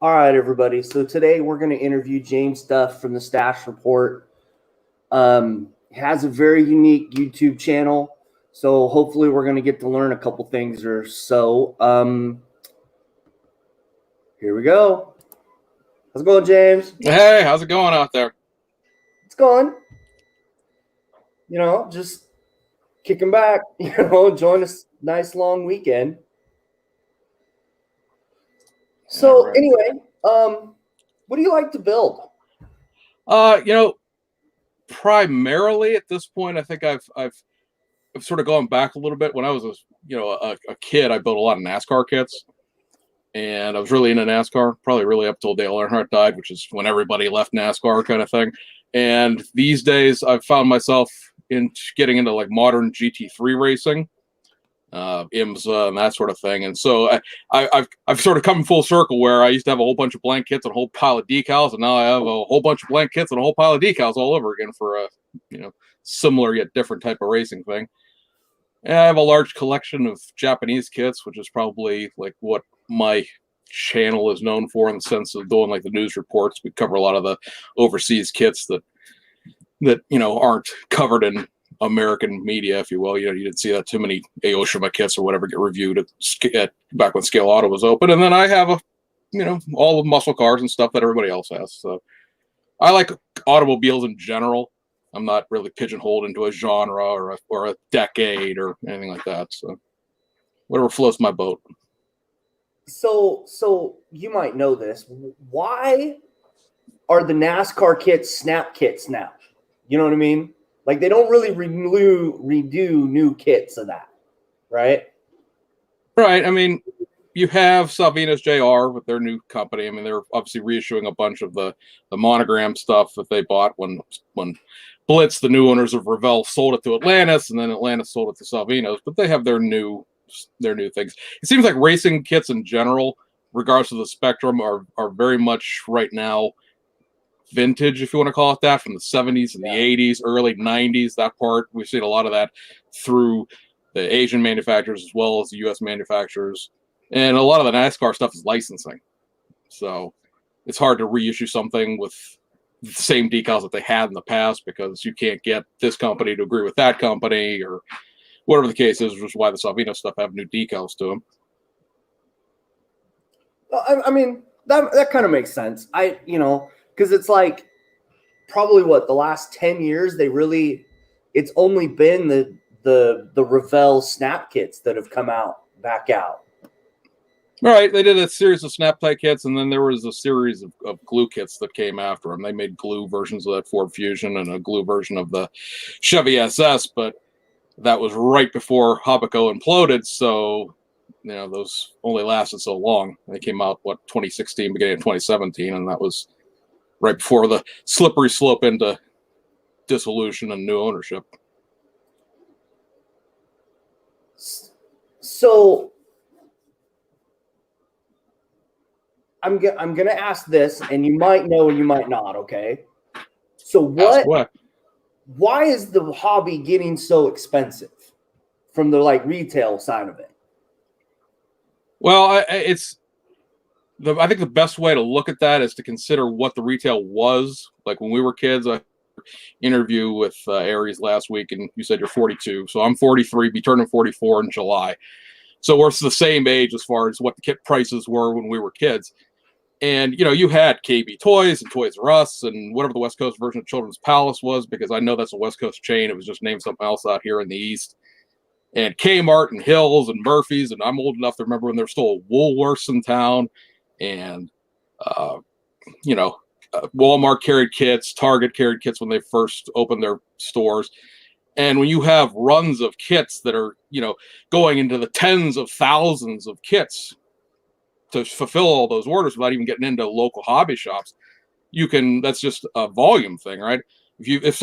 All right, everybody. So today we're going to interview James Duff from the Stash Report. He has a very unique YouTube channel, so hopefully we're going to get to learn a couple things or so. Here we go. How's it going, James? Hey, how's it going out there? It's going. Just kicking back. Enjoying a nice long weekend. So right. anyway, what do you like to build? Primarily at this point, I think I've sort of gone back a little bit. When I was a kid, I built a lot of NASCAR kits, and I was really into NASCAR, probably really up till Dale Earnhardt died, which is when everybody left NASCAR kind of thing. And these days, I've found myself getting into like modern GT3 racing, IMSA and that sort of thing. And so I've sort of come full circle where I used to have a whole bunch of blank kits and a whole pile of decals, and now I have a whole bunch of blank kits and a whole pile of decals all over again for a similar yet different type of racing thing. And I have a large collection of Japanese kits, which is probably like what my channel is known for in the sense of doing like the news reports. We cover a lot of the overseas kits that aren't covered in American media, if you will. You didn't see that too many Aoshima kits or whatever get reviewed at back when Scale Auto was open. And then I have all the muscle cars and stuff that everybody else has. So I like automobiles in general. I'm not really pigeonholed into a genre or a decade or anything like that. So whatever floats my boat. So you might know this. Why are the NASCAR kits snap kits now? You know what I mean? Like they don't really redo new kits of that, right? Right. I mean, you have Salvino's JR with their new company. I mean, they're obviously reissuing a bunch of the monogram stuff that they bought when Blitz, the new owners of Revell, sold it to Atlantis, and then Atlantis sold it to Salvino's. But they have their new things. It seems like racing kits in general, regardless of the spectrum, are very much right now vintage, if you want to call it that, from the 70s and the 80s, early 90s. That part, we've seen a lot of that through the Asian manufacturers as well as the U.S. manufacturers. And a lot of the NASCAR stuff is licensing. So it's hard to reissue something with the same decals that they had in the past because you can't get this company to agree with that company or whatever the case is, which is why the Salvino stuff have new decals to them. Well, I mean, that kind of makes sense. Because it's like probably the last 10 years, it's only been the Revell snap kits that have come back out. Right. They did a series of snap tie kits, and then there was a series of glue kits that came after them. They made glue versions of that Ford Fusion and a glue version of the Chevy SS, but that was right before Habaco imploded, so those only lasted so long. They came out 2016, beginning of 2017, and that was right before the slippery slope into dissolution and new ownership. So I'm gonna ask this, and you might know and you might not. Okay. So why is the hobby getting so expensive from the retail side of it? Well, I think the best way to look at that is to consider what the retail was like when we were kids. I interview with Aries last week, and you said you're 42, so I'm 43, be turning 44 in July. So we're the same age as far as what the kit prices were when we were kids. And you had KB Toys and Toys R Us and whatever the West Coast version of Children's Palace was, because I know that's a West Coast chain. It was just named something else out here in the East. And Kmart and Hills and Murphy's, and I'm old enough to remember when there was still a Woolworths in town, and Walmart carried kits, Target carried kits when they first opened their stores. And when you have runs of kits that are going into the tens of thousands of kits to fulfill all those orders without even getting into local hobby shops, that's just a volume thing, right? If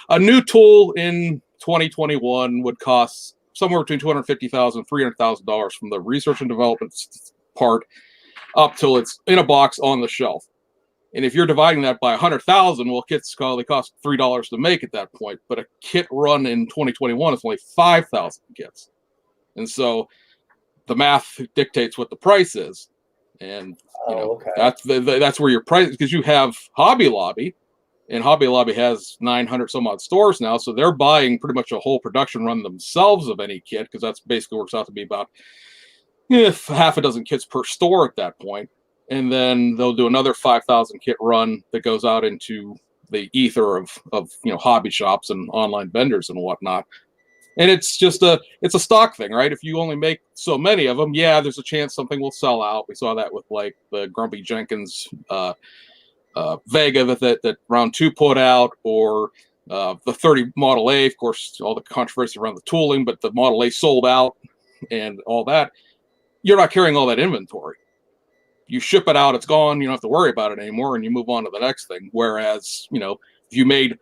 a new tool in 2021 would cost somewhere between $250,000 and $300,000 from the research and development part up till it's in a box on the shelf. And if you're dividing that by 100,000, well, kits probably cost $3 to make at that point. But a kit run in 2021 is only 5,000 kits. And so the math dictates what the price is. And Oh, okay. that's where your price, because you have Hobby Lobby, and Hobby Lobby has 900 some odd stores now, so they're buying pretty much a whole production run themselves of any kit, because that's basically works out to be about half a dozen kits per store at that point. And then they'll do another 5,000 kit run that goes out into the ether of hobby shops and online vendors and whatnot. And it's a stock thing, right? If you only make so many of them, yeah, there's a chance something will sell out. We saw that with like the Grumpy Jenkins Vega that round 2 put out, or the 30 Model A. Of course, all the controversy around the tooling, but the Model A sold out and all that. You're not carrying all that inventory. You ship it out, it's gone. You don't have to worry about it anymore, and you move on to the next thing. Whereas, if you made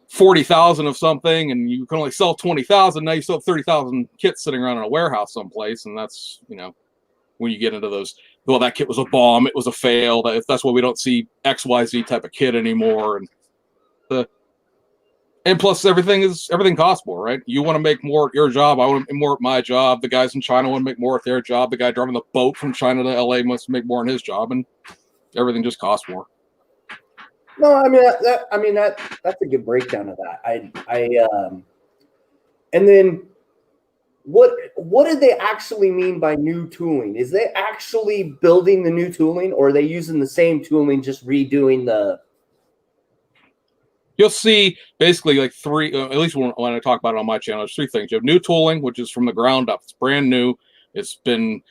40,000 of something and you can only sell 20,000, now you still have 30,000 kits sitting around in a warehouse someplace, and that's when you get into those, well, that kit was a bomb, it was a fail. That's why we don't see XYZ type of kit anymore. And plus everything costs more, right? You want to make more at your job, I want to make more at my job. The guys in China want to make more at their job. The guy driving the boat from China to LA must make more in his job, and everything just costs more. No, that's a good breakdown of that. And then what do they actually mean by new tooling? Is they actually building the new tooling, or are they using the same tooling, just redoing the? You'll see basically like three, at least when I talk about it on my channel, there's 3 things. You have new tooling, which is from the ground up. It's brand new. It's been,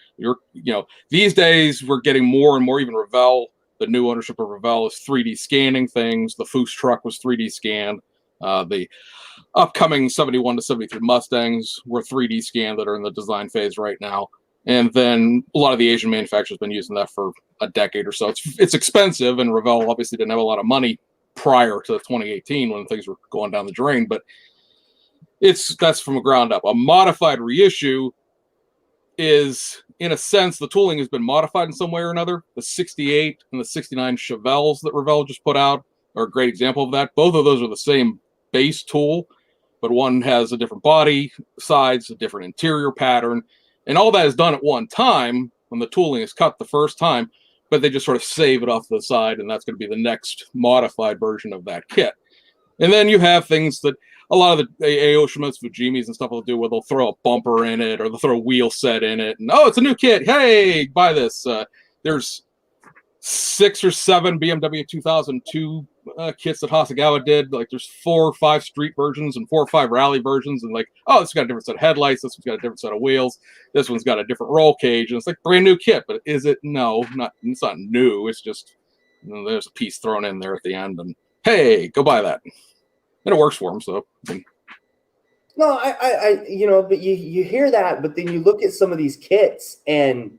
these days we're getting more and more, even Revell, the new ownership of Revell is 3D scanning things. The Foose truck was 3D scanned. The upcoming 71 to 73 Mustangs were 3D scanned that are in the design phase right now. And then a lot of the Asian manufacturers have been using that for a decade or so. It's expensive, and Revell obviously didn't have a lot of money prior to 2018 when things were going down the drain, but that's from a ground up. A modified reissue is, in a sense, the tooling has been modified in some way or another. The 68 and the 69 Chevelles that Revell just put out are a great example of that. Both of those are the same base tool, but one has a different body size, a different interior pattern, and all that is done at one time when the tooling is cut the first time, but they just sort of save it off to the side, and that's going to be the next modified version of that kit. And then you have things that a lot of the Aoshimas, Fujimis, and stuff will do, where they'll throw a bumper in it, or they'll throw a wheel set in it, and it's a new kit. Hey, buy this. There's 6 or 7 BMW 2002 kits that Hasegawa did. Like, there's 4 or 5 street versions and 4 or 5 rally versions, and like, this one's got a different set of headlights, this one's got a different set of wheels, this one's got a different roll cage, and it's like brand new kit. But is it? No, it's not new. It's just there's a piece thrown in there at the end, and hey, go buy that, and it works for them. So no, but you hear that, but then you look at some of these kits, and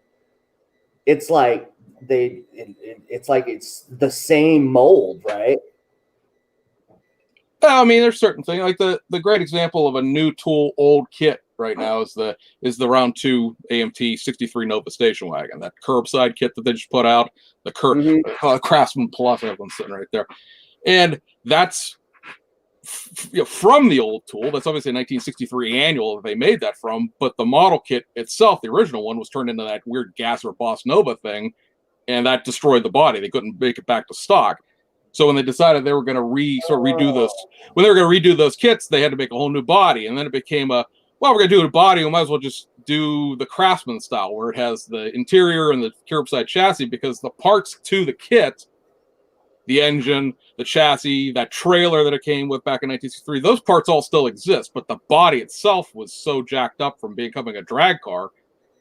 it's like it's the same mold, right? I mean, there's certain things, like the great example of a new tool old kit right now is the round 2 AMT 63 Nova station wagon, that curbside kit that they just put out, the Craftsman Plus, everyone's sitting right there, and that's from the old tool. That's obviously a 1963 annual that they made that from, but the model kit itself, the original one, was turned into that weird Gasser Boss Nova thing, and that destroyed the body. They couldn't make it back to stock. So when they decided they were going to redo those kits, they had to make a whole new body. And then it became we're going to do a body, we might as well just do the Craftsman style, where it has the interior and the curbside chassis, because the parts to the kit, the engine, the chassis, that trailer that it came with back in 1963, those parts all still exist, but the body itself was so jacked up from becoming a drag car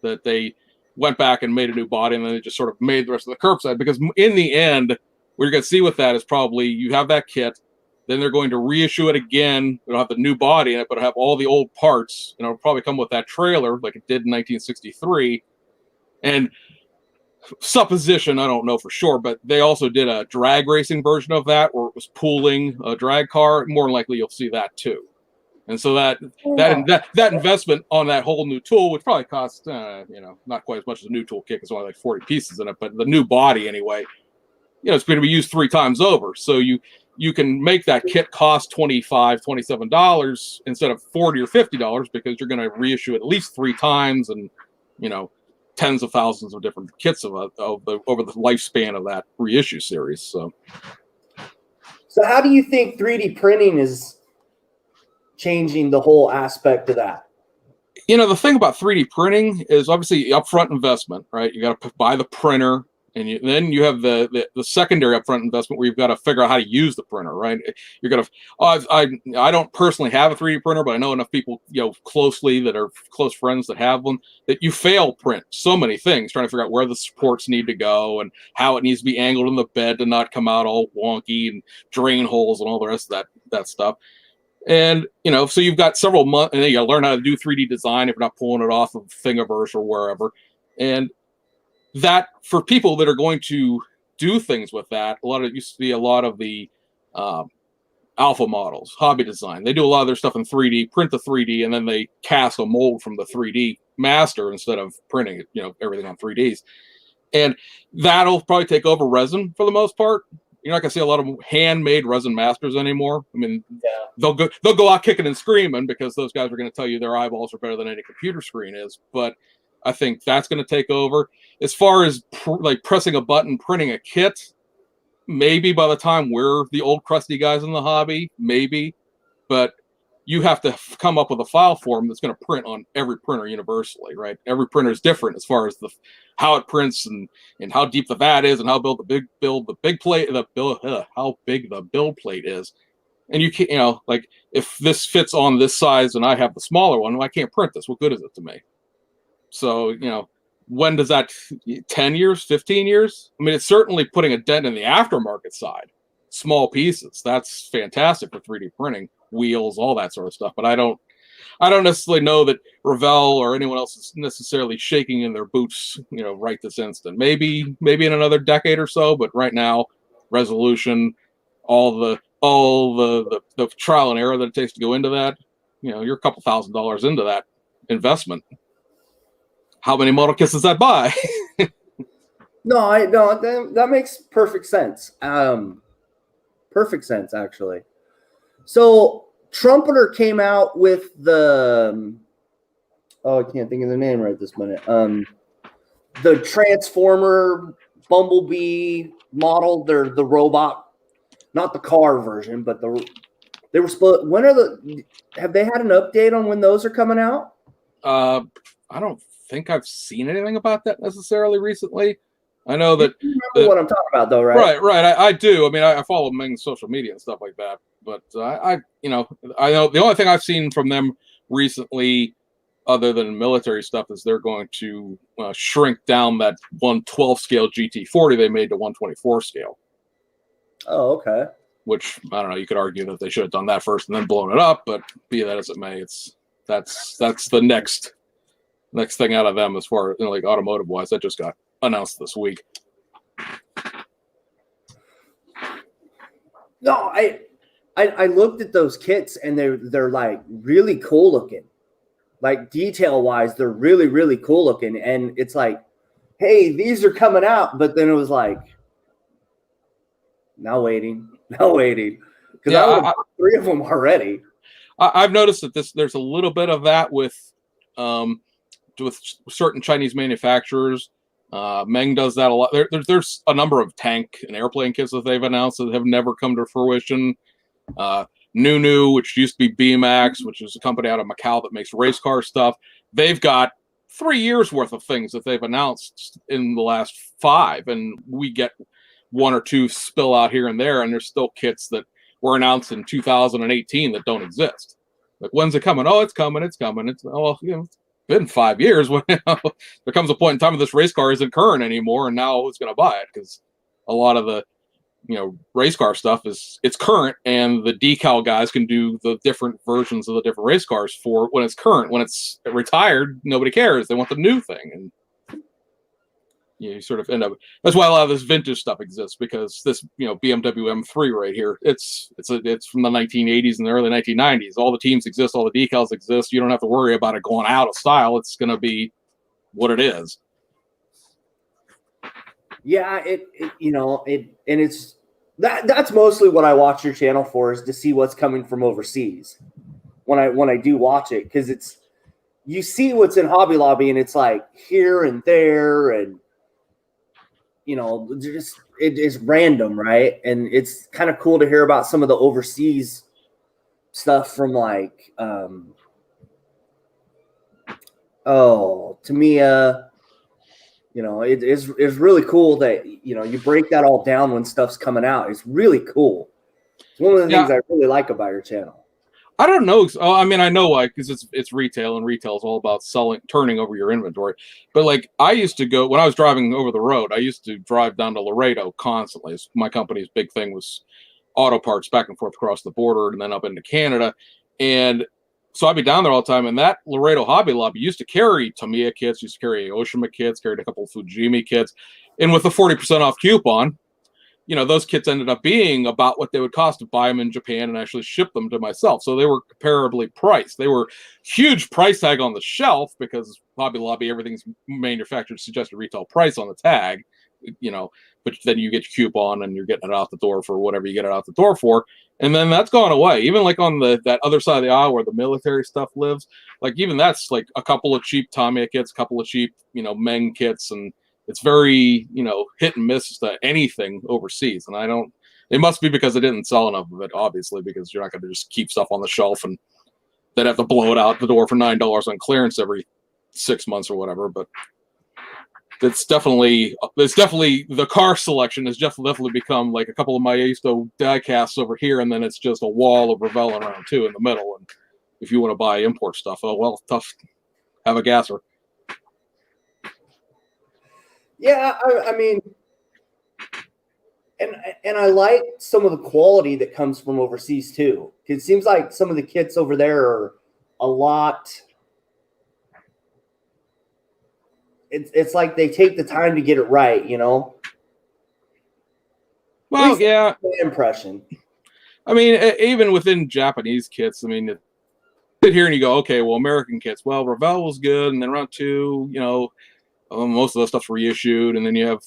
that they went back and made a new body, and then they just sort of made the rest of the curbside. Because in the end, what you're going to see with that is probably you have that kit, then they're going to reissue it again. It'll have the new body in it, but it'll have all the old parts, and it'll probably come with that trailer like it did in 1963. And supposition, I don't know for sure, but they also did a drag racing version of that, where it was pooling a drag car. More than likely, you'll see that too. And so that investment on that whole new tool, which probably cost not quite as much as a new tool kit, it's only like 40 pieces in it, but the new body anyway, it's going to be used 3 times over. So you can make that kit cost $25, $27 instead of $40 or $50, because you're going to reissue it at least 3 times, and tens of thousands of different kits over the lifespan of that reissue series. So how do you think 3D printing is changing the whole aspect of that? The thing about 3D printing is obviously upfront investment, right? You got to buy the printer, and then you have the secondary upfront investment where you've got to figure out how to use the printer, right? You're gonna. I don't personally have a 3D printer, but I know enough people, closely that are close friends that have one, that you fail print so many things trying to figure out where the supports need to go and how it needs to be angled in the bed to not come out all wonky and drain holes and all the rest of that stuff. And, so you've got several months, and then you got to learn how to do 3D design if you're not pulling it off of Thingiverse or wherever. And that, for people that are going to do things with that, it used to be a lot of the alpha models, hobby design. They do a lot of their stuff in 3D, print the 3D, and then they cast a mold from the 3D master instead of printing it, everything on 3Ds. And that'll probably take over resin for the most part. You're not gonna see a lot of handmade resin masters anymore. I mean, they'll go out kicking and screaming because those guys are going to tell you their eyeballs are better than any computer screen is. But I think that's going to take over. As far as pressing a button, printing a kit, maybe by the time we're the old crusty guys in the hobby, maybe. But you have to come up with a file form that's going to print on every printer universally, right? Every printer is different as far as how it prints and how deep the vat is and how how big the build plate is. And you can't, if this fits on this size and I have the smaller one, well, I can't print this. What good is it to me? So, when does that, 10 years, 15 years? I mean, it's certainly putting a dent in the aftermarket side. Small pieces, that's fantastic for 3D printing, wheels, all that sort of stuff. But I don't necessarily know that Revell or anyone else is necessarily shaking in their boots, right this instant. Maybe in another decade or so, but right now, resolution, all the trial and error that it takes to go into that, you're a couple $1,000s into that investment. How many model kits does that buy? No, that makes perfect sense. Perfect sense, actually. So Trumpeter came out with the I can't think of the name right this minute. The Transformer Bumblebee model. They're the robot, not the car version, but they were supposed. Have they had an update on when those are coming out? I don't think I've seen anything about that necessarily recently. I know that. You remember what I'm talking about, though, right? Right. I do. I mean, I follow Meng's social media and stuff like that. But I know the only thing I've seen from them recently, other than military stuff, is they're going to shrink down that 112 scale GT40 they made to 124 scale. Oh, okay. Which, I don't know, you could argue that they should have done that first and then blown it up, but be that as it may, that's the next thing out of them as far as automotive wise. That just got announced this week. No, I looked at those kits and they're like really cool looking. Like detail wise, they're really, really cool looking. And it's like, hey, these are coming out. But then it was like, now waiting. Because I would have bought 3 of them already. I've noticed that there's a little bit of that with certain Chinese manufacturers. Meng does that a lot. There's a number of tank and airplane kits that they've announced that have never come to fruition. Nunu, which used to be BMAX, which is a company out of Macau that makes race car stuff. They've got 3 years worth of things that they've announced in the last 5, and we get 1 or 2 spill out here and there, and there's still kits that were announced in 2018 that don't exist. Like, when's it coming? Oh, it's coming. It's been 5 years. There comes a point in time where this race car isn't current anymore, and now who's going to buy it? Because a lot of the race car stuff it's current, and the decal guys can do the different versions of the different race cars for when it's current. When it's retired, nobody cares. They want the new thing, and you sort of end up. That's why a lot of this vintage stuff exists, because this BMW M3 right here, it's from the 1980s and the early 1990s. All the teams exist, all the decals exist. You don't have to worry about it going out of style. It's going to be what it is. Yeah, it's that's mostly what I watch your channel for, is to see what's coming from overseas when I do watch it, because it's you see what's in Hobby Lobby, and it's like here and there, and just it is random, right? And it's kind of cool to hear about some of the overseas stuff from like Tamiya. It's really cool that you break that all down when stuff's coming out. It's really cool. It's one of the things I really like about your channel. I don't know. I mean, I know why, because it's retail, and retail is all about turning over your inventory. But like, I used to go when I was driving over the road. I used to drive down to Laredo constantly. My company's big thing was auto parts back and forth across the border, and then up into Canada. And so I'd be down there all the time. And that Laredo Hobby Lobby used to carry Tamiya kits, used to carry Aoshima kits, carried a couple of Fujimi kits, and with the 40% off coupon, those kits ended up being about what they would cost to buy them in Japan and actually ship them to myself. So they were comparably priced. They were huge price tag on the shelf because Hobby Lobby, everything's manufactured suggested retail price on the tag, but then you get your coupon and you're getting it out the door for whatever you get it out the door for. And then that's gone away. Even like on that other side of the aisle where the military stuff lives, like even that's like a couple of cheap Tamiya kits, a couple of cheap, Meng kits, and it's very, hit and miss to anything overseas. And it must be because they didn't sell enough of it, obviously, because you're not going to just keep stuff on the shelf and then have to blow it out the door for $9 on clearance every 6 months or whatever. But it's definitely the car selection has definitely become like a couple of my Aisto die casts over here, and then it's just a wall of Revell around too in the middle. And if you want to buy import stuff, tough. Have a gasser. Yeah, I mean, and I like some of the quality that comes from overseas too. It seems like some of the kits over there are a lot. It's like they take the time to get it right, Well, yeah. My impression. I mean, even within Japanese kits, I mean, you sit here and you go, okay, well, American kits, well, Revell was good, and then round two, most of the stuff's reissued, and then you have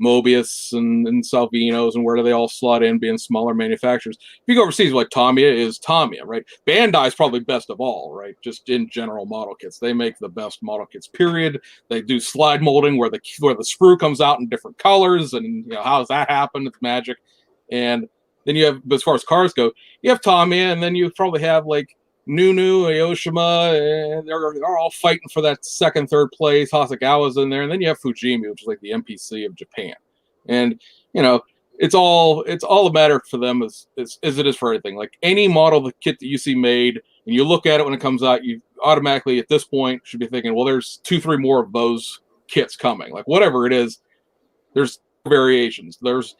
Mobius and Salvinos, and where do they all slot in, being smaller manufacturers. If you go overseas, like Tamiya is Tamiya, right? Bandai's probably best of all, right? Just in general model kits, they make the best model kits. Period. They do slide molding where the screw comes out in different colors, and how does that happen? It's magic. And then you have, as far as cars go, you have Tamiya, and then you probably have like Nunu, Aoshima, and they're all fighting for that second, third place. Hasegawa's in there, and then you have Fujimi, which is like the MPC of Japan. And it's all a matter for them as it is for everything. Like any model, the kit that you see made, and you look at it when it comes out, you automatically at this point should be thinking, well, there's 2-3 more of those kits coming. Like whatever it is, there's variations. There's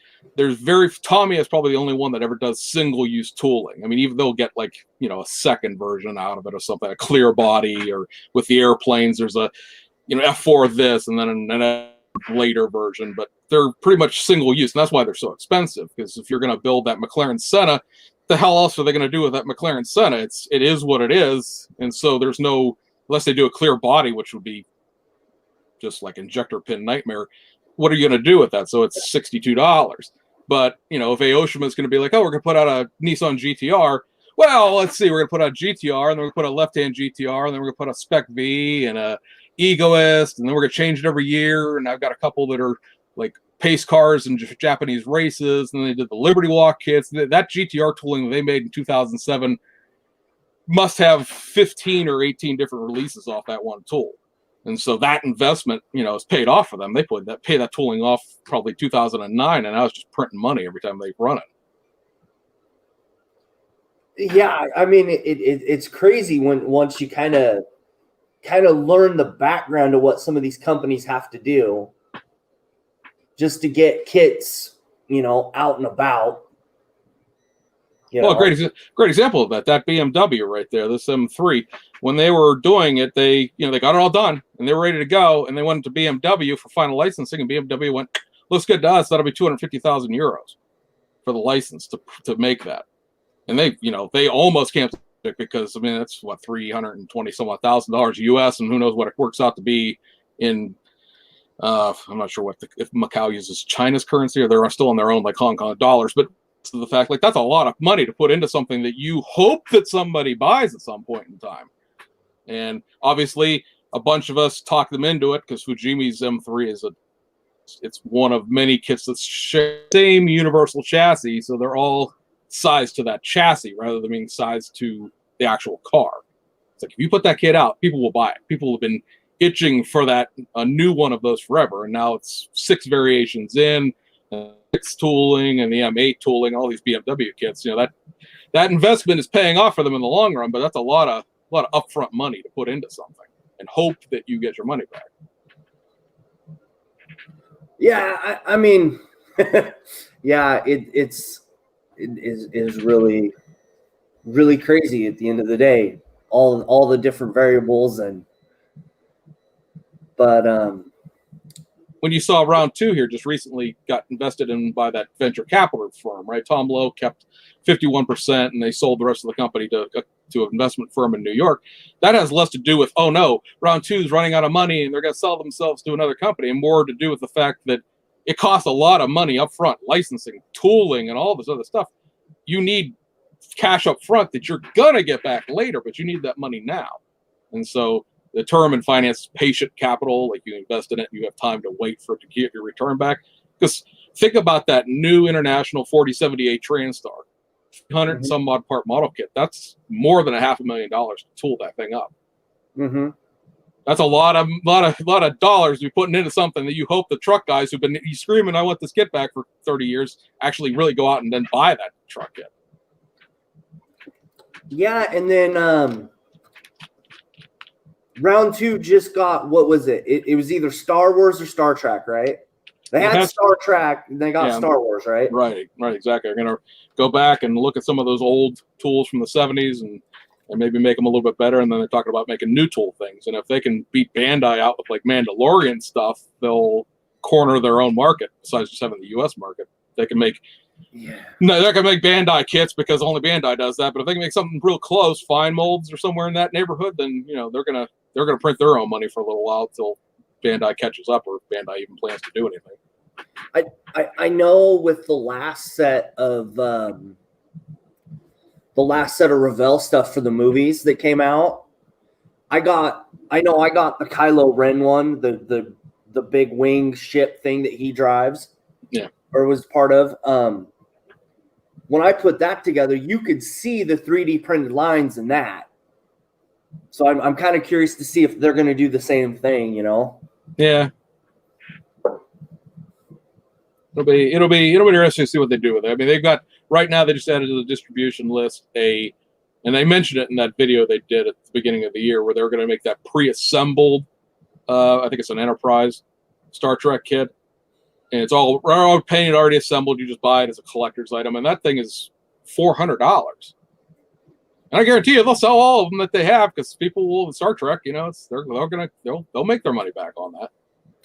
Tamiya is probably the only one that ever does single-use tooling. I mean, even they'll get like a second version out of it or something, a clear body, or with the airplanes, there's a F4 of this, and then a later version. But they're pretty much single-use, and that's why they're so expensive. Because if you're going to build that McLaren Senna, the hell else are they going to do with that McLaren Senna? It is what it is, and so there's no, unless they do a clear body, which would be just like injector pin nightmare. What are you going to do with that? So it's $62. But, if Aoshima is going to be like, oh, we're going to put out a Nissan GTR. Well, let's see, we're going to put out a GTR, and then we're going to put a left-hand GTR, and then we're going to put a Spec V and a Egoist, and then we're going to change it every year. And I've got a couple that are like pace cars and Japanese races, and then they did the Liberty Walk kits. That GTR tooling they made in 2007 must have 15 or 18 different releases off that one tool. And so that investment, is paid off for them. They pay that tooling off probably 2009, and I was just printing money every time they run it. Yeah, I mean, it's crazy once you kind of learn the background of what some of these companies have to do just to get kits, out and about. Well, a great example of that BMW right there, this M3. When they were doing it, they got it all done and they were ready to go, and they went to BMW for final licensing, and BMW went, looks good to us. That'll be 250,000 euros for the license to make that. And they almost canceled it because that's what, $320 some odd thousand US, and who knows what it works out to be in. I'm not sure if Macau uses China's currency or they're still on their own like Hong Kong dollars, but to the fact, like, that's a lot of money to put into something that you hope that somebody buys at some point in time. And obviously, a bunch of us talked them into it because Fujimi's M3 it's one of many kits that share the same universal chassis, so they're all sized to that chassis rather than being sized to the actual car. It's like if you put that kit out, people will buy it. People have been itching for a new one of those forever, and now it's 6 variations in, 6 tooling, and the M8 tooling, all these BMW kits. That investment is paying off for them in the long run, but that's a lot of upfront money to put into something and hope that you get your money back. Yeah, I mean, yeah, it is really, really crazy at the end of the day. All the different variables but when you saw round 2 here just recently got invested in by that venture capital firm, right? Tom Lowe kept 51% and they sold the rest of the company to an investment firm in New York. That has less to do with, oh no, round 2 is running out of money and they're going to sell themselves to another company, and more to do with the fact that it costs a lot of money up front, licensing, tooling, and all this other stuff. You need cash up front that you're going to get back later, but you need that money now. And so the term in finance is patient capital. Like, you invest in it, you have time to wait for it to get your return back. Because think about that new International 4078 Transtar, 300 some odd part model kit. That's more than $500,000 to tool that thing up. Mm-hmm. That's a lot of dollars you're putting into something that you hope the truck guys who've been screaming, "I want this kit back" for 30 years, actually really go out and then buy that truck kit. Yeah, and then round 2 just got, what was it? It was either Star Wars or Star Trek, right? They had Star Trek, and they got Star Wars, right? Right, exactly. They're going to go back and look at some of those old tools from the 70s and maybe make them a little bit better, and then they're talking about making new tool things. And if they can beat Bandai out with like Mandalorian stuff, they'll corner their own market besides just having the U.S. market. They can make no, they're going to make Bandai kits because only Bandai does that. But if they can make something real close, fine molds or somewhere in that neighborhood, then they're gonna print their own money for a little while until Bandai catches up, or Bandai even plans to do anything. I know with the last set of Revell stuff for the movies that came out, I got the Kylo Ren one, the big wing ship thing that he drives, or was part of. When I put that together, you could see the 3D printed lines in that. So I'm kind of curious to see if they're going to do the same thing, Yeah. It'll be interesting to see what they do with it. I mean, they've got right now. They just added to the distribution list and they mentioned it in that video they did at the beginning of the year, where they're going to make that pre-assembled. I think it's an Enterprise Star Trek kit, and it's all painted, already assembled. You just buy it as a collector's item, and that thing is $400. And I guarantee you, they'll sell all of them that they have, because people will Star Trek. They'll make their money back on that.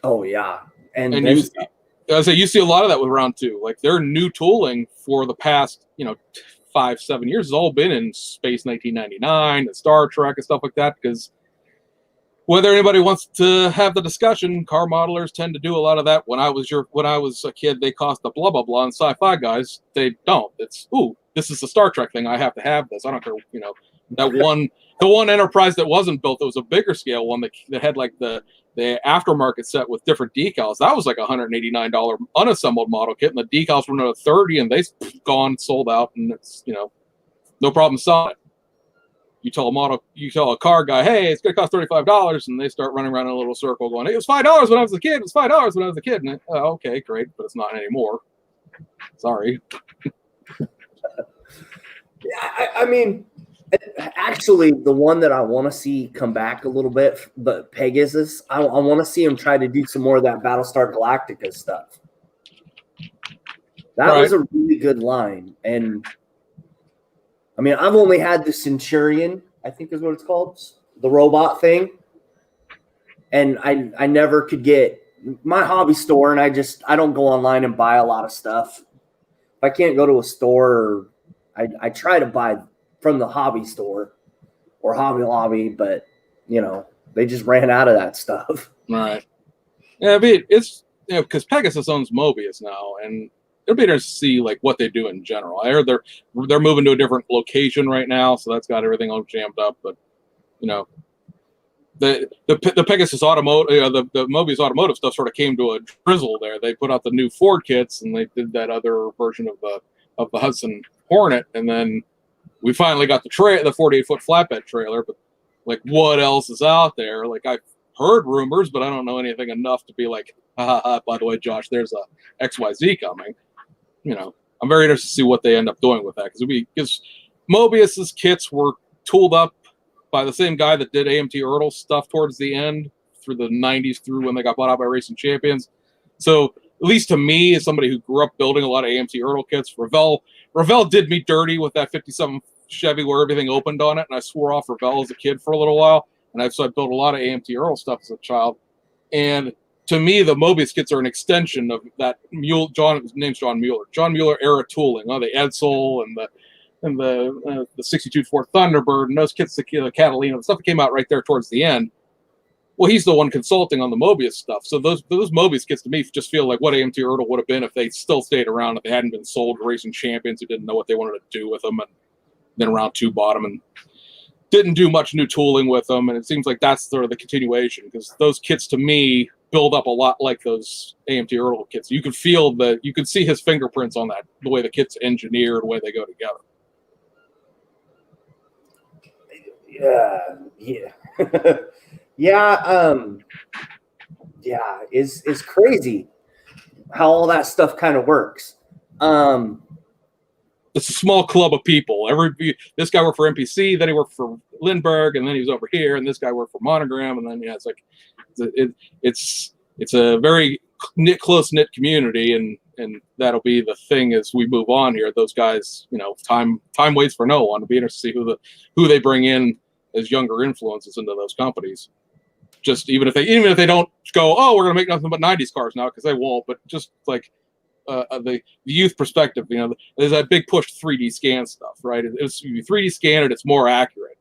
Oh yeah, and you see a lot of that with round 2. Like, their new tooling for the past 5-7 years has all been in Space 1999 and Star Trek and stuff like that. Because whether anybody wants to have the discussion, car modelers tend to do a lot of that. When I was a kid, they cost a blah blah blah, and sci-fi guys, they don't. It's, ooh, this is a Star Trek thing, I have to have this. I don't care. The one Enterprise that wasn't built, that was a bigger scale one that had like the aftermarket set with different decals. That was like $189 unassembled model kit, and the decals were another $30, and they gone, sold out, and it's no problem selling it. You tell a car guy, hey, it's going to cost $35, and they start running around in a little circle going, hey, it was $5 when I was a kid. It was $5 when I was a kid. And okay, great, but it's not anymore. Sorry. Yeah, I mean, actually, the one that I want to see come back a little bit, but Pegasus, I want to see him try to do some more of that Battlestar Galactica stuff. That was a really good line. And I mean, I've only had the Centurion, I think is what it's called, the robot thing. And I never could get my hobby store, and I don't go online and buy a lot of stuff. If I can't go to a store, I try to buy from the hobby store or Hobby Lobby, but they just ran out of that stuff. Right. Yeah, it's because Pegasus owns Mobius now, and it'll be interesting to see like what they do in general. I heard they're moving to a different location right now, so that's got everything all jammed up. But the Pegasus Automotive, the Mobius Automotive stuff sort of came to a drizzle there. They put out the new Ford kits, and they did that other version of the Hudson Hornet, and then we finally got the 48-foot flatbed trailer. But like, what else is out there? Like, I've heard rumors, but I don't know anything enough to be like, by the way, Josh, there's a XYZ coming. I'm very interested to see what they end up doing with that, because Mobius's kits were tooled up by the same guy that did AMT Ertl stuff towards the end through the 90s, through when they got bought out by Racing Champions. So at least to me, as somebody who grew up building a lot of AMT Ertl kits, Revell did me dirty with that 57 Chevy where everything opened on it, and I swore off Revell as a kid for a little while. And so I built a lot of AMT Ertl stuff as a child. And to me, the Mobius kits are an extension of that his name's John Mueller. John Mueller era tooling, the Edsel and the 62 Ford Thunderbird and those kits, the Catalina, the stuff that came out right there towards the end. Well, he's the one consulting on the Mobius stuff. So those Mobius kits to me just feel like what AMT Ertl would have been if they still stayed around, if they hadn't been sold to Racing Champions who didn't know what they wanted to do with them, and then round 2 bought them and didn't do much new tooling with them. And it seems like that's sort of the continuation, because those kits to me build up a lot like those AMT Ertl kits. You could feel you could see his fingerprints on that, the way the kit's engineered, the way they go together. It's crazy how all that stuff kind of works. It's a small club of people. This guy worked for MPC, then he worked for Lindbergh, and then he was over here, and this guy worked for Monogram, and then it's like it's a very close knit community, and that'll be the thing as we move on here. Those guys, time waits for no one. It'll be interesting to see who they bring in as younger influences into those companies. Just even if they don't go, oh, we're gonna make nothing but 90s cars now, because they won't. But just like the youth perspective, there's that big push to 3D scan stuff, right? It's you 3D scan it, it's more accurate.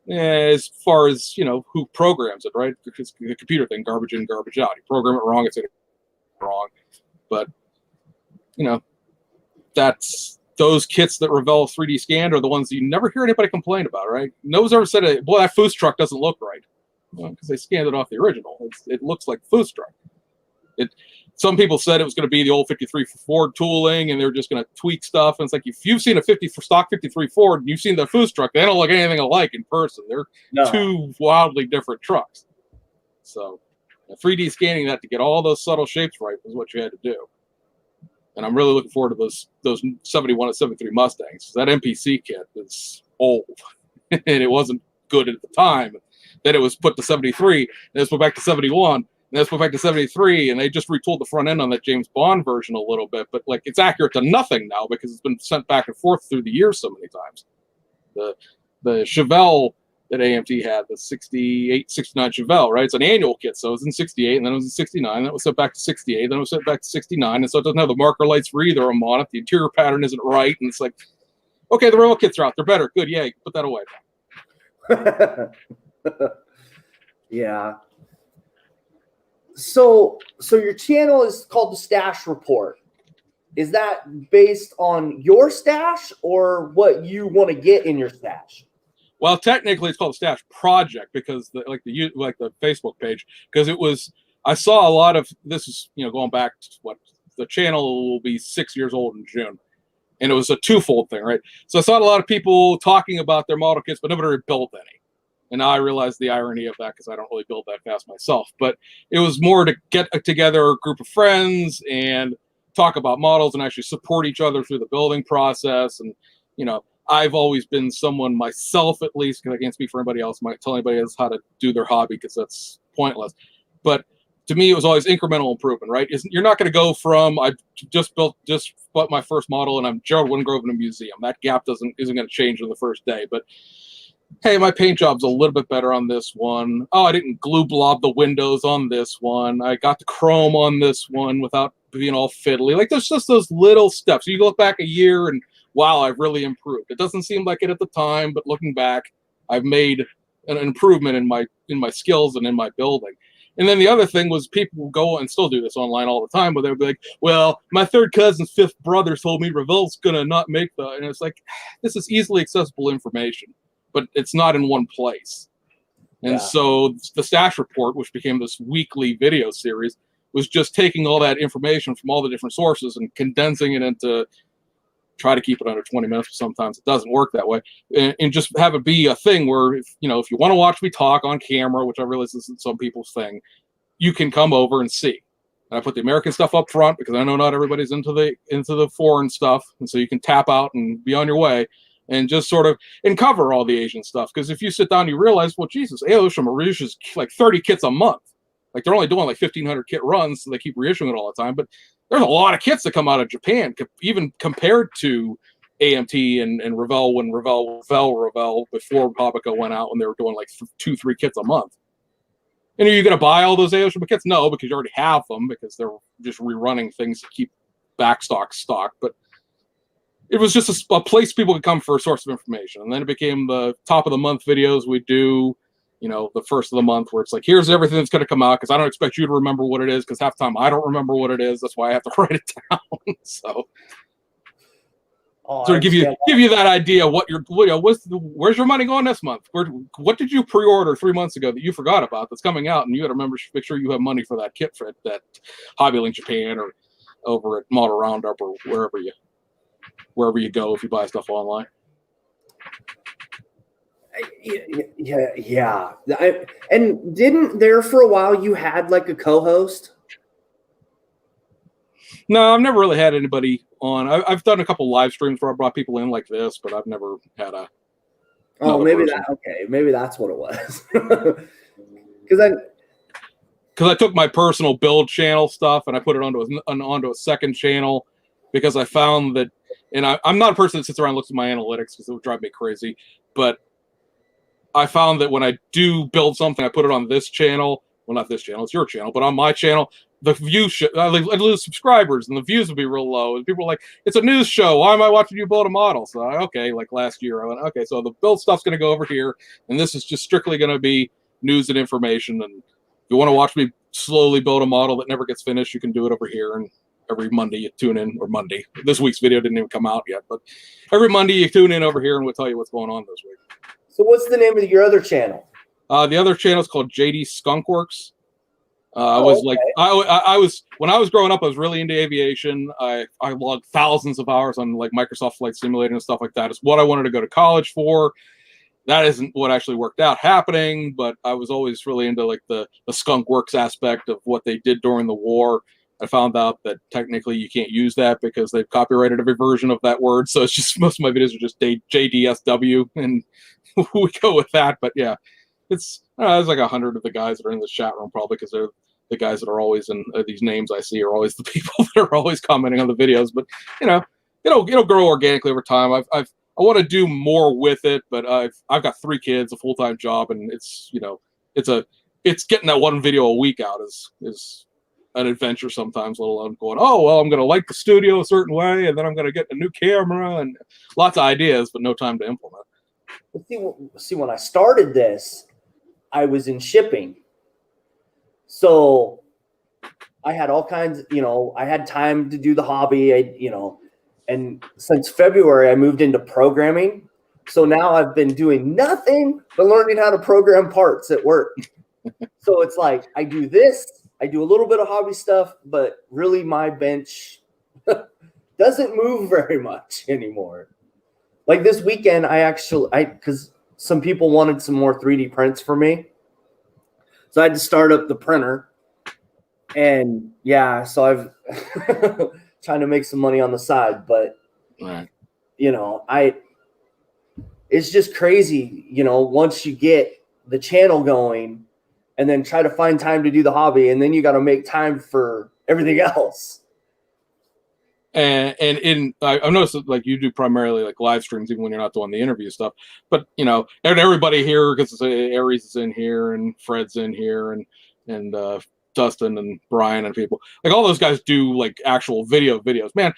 As far as who programs it, right? Because the computer thing, garbage in, garbage out. You program it wrong, it's wrong. But that's those kits that Revell 3D scanned are the ones that you never hear anybody complain about, right? No one's ever said, boy, that Foos truck doesn't look right. Because they scanned it off the original. It looks like Foos truck. Some people said it was going to be the old 53 Ford tooling, and they were just going to tweak stuff. And it's like, if you've seen a stock 53 Ford and you've seen the Foos truck, they don't look anything alike in person. They're two wildly different trucks. So 3D scanning that to get all those subtle shapes right was what you had to do. And I'm really looking forward to those 71 and 73 Mustangs. That MPC kit is old, and it wasn't good at the time. Then it was put to 73, and it's put back to 71. And that's put back to 73, and they just retooled the front end on that James Bond version a little bit, but like it's accurate to nothing now because it's been sent back and forth through the years so many times. The Chevelle that AMT had, the 68, 69 Chevelle, right? It's an annual kit, so it was in 68, and then it was in 69, then it was sent back to 68, then it was sent back to 69, and so it doesn't have the marker lights for either of them on it. The interior pattern isn't right, and it's like, okay, the real kits are out. They're better. Good, yay. Put that away. Yeah. So your channel is called the Stash Report. Is that based on your stash or what you want to get in your stash? Well, technically, it's called the Stash Project because the Facebook page, because I saw a lot of this is going back to the channel will be 6 years old in June, and it was a twofold thing, right? So I saw a lot of people talking about their model kits, but nobody really built any. And now I realize the irony of that because I don't really build that fast myself. But it was more to get together a group of friends and talk about models and actually support each other through the building process. And, I've always been someone myself, at least, because I can't speak for anybody else, might tell anybody else how to do their hobby because that's pointless. But to me, it was always incremental improvement, right? You're not going to go from I just bought my first model and I'm Gerald Wingrove in a museum. That gap isn't going to change on the first day. But hey, my paint job's a little bit better on this one. Oh, I didn't glue blob the windows on this one. I got the chrome on this one without being all fiddly. Like, there's just those little steps. You look back a year and, wow, I've really improved. It doesn't seem like it at the time, but looking back, I've made an improvement in my skills and in my building. And then the other thing was people will go and still do this online all the time, where they'll be like, well, my third cousin's fifth brother told me Revell's going to not make the, and it's like, this is easily accessible information, but it's not in one place. And so the Stash Report, which became this weekly video series, was just taking all that information from all the different sources and condensing it into, try to keep it under 20 minutes, but sometimes it doesn't work that way, and just have it be a thing where, if you want to watch me talk on camera, which I realize isn't some people's thing, you can come over and see. And I put the American stuff up front because I know not everybody's into the foreign stuff, and so you can tap out and be on your way, and just sort of and cover all the Asian stuff. Because if you sit down, you realize, well, Jesus, Aosh from Mauritius is like 30 kits a month. Like, they're only doing like 1,500 kit runs, so they keep reissuing it all the time. But there's a lot of kits that come out of Japan, even compared to AMT and Revell, when Revell before Habico went out, when they were doing like 2-3 kits a month. And are you going to buy all those Aoshima kits? No, because you already have them, because they're just rerunning things to keep stock. But it was just a place people could come for a source of information. And then it became the top of the month videos we do, the first of the month, where it's like, here's everything that's going to come out, because I don't expect you to remember what it is, because half the time I don't remember what it is. That's why I have to write it down. So to give you that idea, where's your money going this month? What did you pre-order 3 months ago that you forgot about that's coming out, and you got to make sure you have money for that kit for that Hobbylink Japan, or over at Model Roundup, or wherever you go if you buy stuff online. Yeah. And didn't there for a while you had like a co-host? No, I've never really had anybody on. I've done a couple live streams where I brought people in like this, but I've never had a. Oh, maybe person. Maybe that's what it was. Because I took my personal build channel stuff and I put it onto a second channel, because I found that, and I'm not a person that sits around and looks at my analytics, because it would drive me crazy, but I found that when I do build something, I put it on this channel. Well, not this channel, it's your channel, but on my channel, the view I'd lose subscribers and the views would be real low. And people are like, it's a news show. Why am I watching you build a model? So okay, like last year, I went, okay, so the build stuff's going to go over here, and this is just strictly going to be news and information. And if you want to watch me slowly build a model that never gets finished, you can do it over here. And every Monday you tune in, or Monday. This week's video didn't even come out yet, but every Monday you tune in over here and we'll tell you what's going on this week. So what's the name of your other channel? The other channel is called JD Skunkworks. I was when I was growing up, I was really into aviation. I logged thousands of hours on like Microsoft Flight Simulator and stuff like that. It's what I wanted to go to college for. That isn't what actually worked out happening, but I was always really into like the skunk works aspect of what they did during the war. I found out that technically you can't use that because they've copyrighted every version of that word. So it's just, most of my videos are just JDSW, and we go with that. But yeah, there's like 100 of the guys that are in the chat room, probably because they're the guys that are always in these names I see are always the people that are always commenting on the videos. But it'll grow organically over time. I want to do more with it, but I've got 3 kids, a full-time job, and it's getting that one video a week out is an adventure sometimes, let alone going, oh, well, I'm going to light the studio a certain way, and then I'm going to get a new camera, and lots of ideas, but no time to implement. See, when I started this, I was in shipping. So I had all kinds, I had time to do the hobby, and since February, I moved into programming. So now I've been doing nothing but learning how to program parts at work. So it's like, I do this, I do a little bit of hobby stuff, but really my doesn't move very much anymore. Like this weekend, because some people wanted some more 3D prints for me. So I had to start up the printer. And yeah, so I've trying to make some money on the side, but right. It's just crazy, once you get the channel going and then try to find time to do the hobby, and then you got to make time for everything else. And I've noticed that, like, you do primarily like live streams, even when you're not doing the interview stuff. But everybody here, because Aries is in here and Fred's in here and Dustin and Brian and people, like all those guys do like actual videos. Man,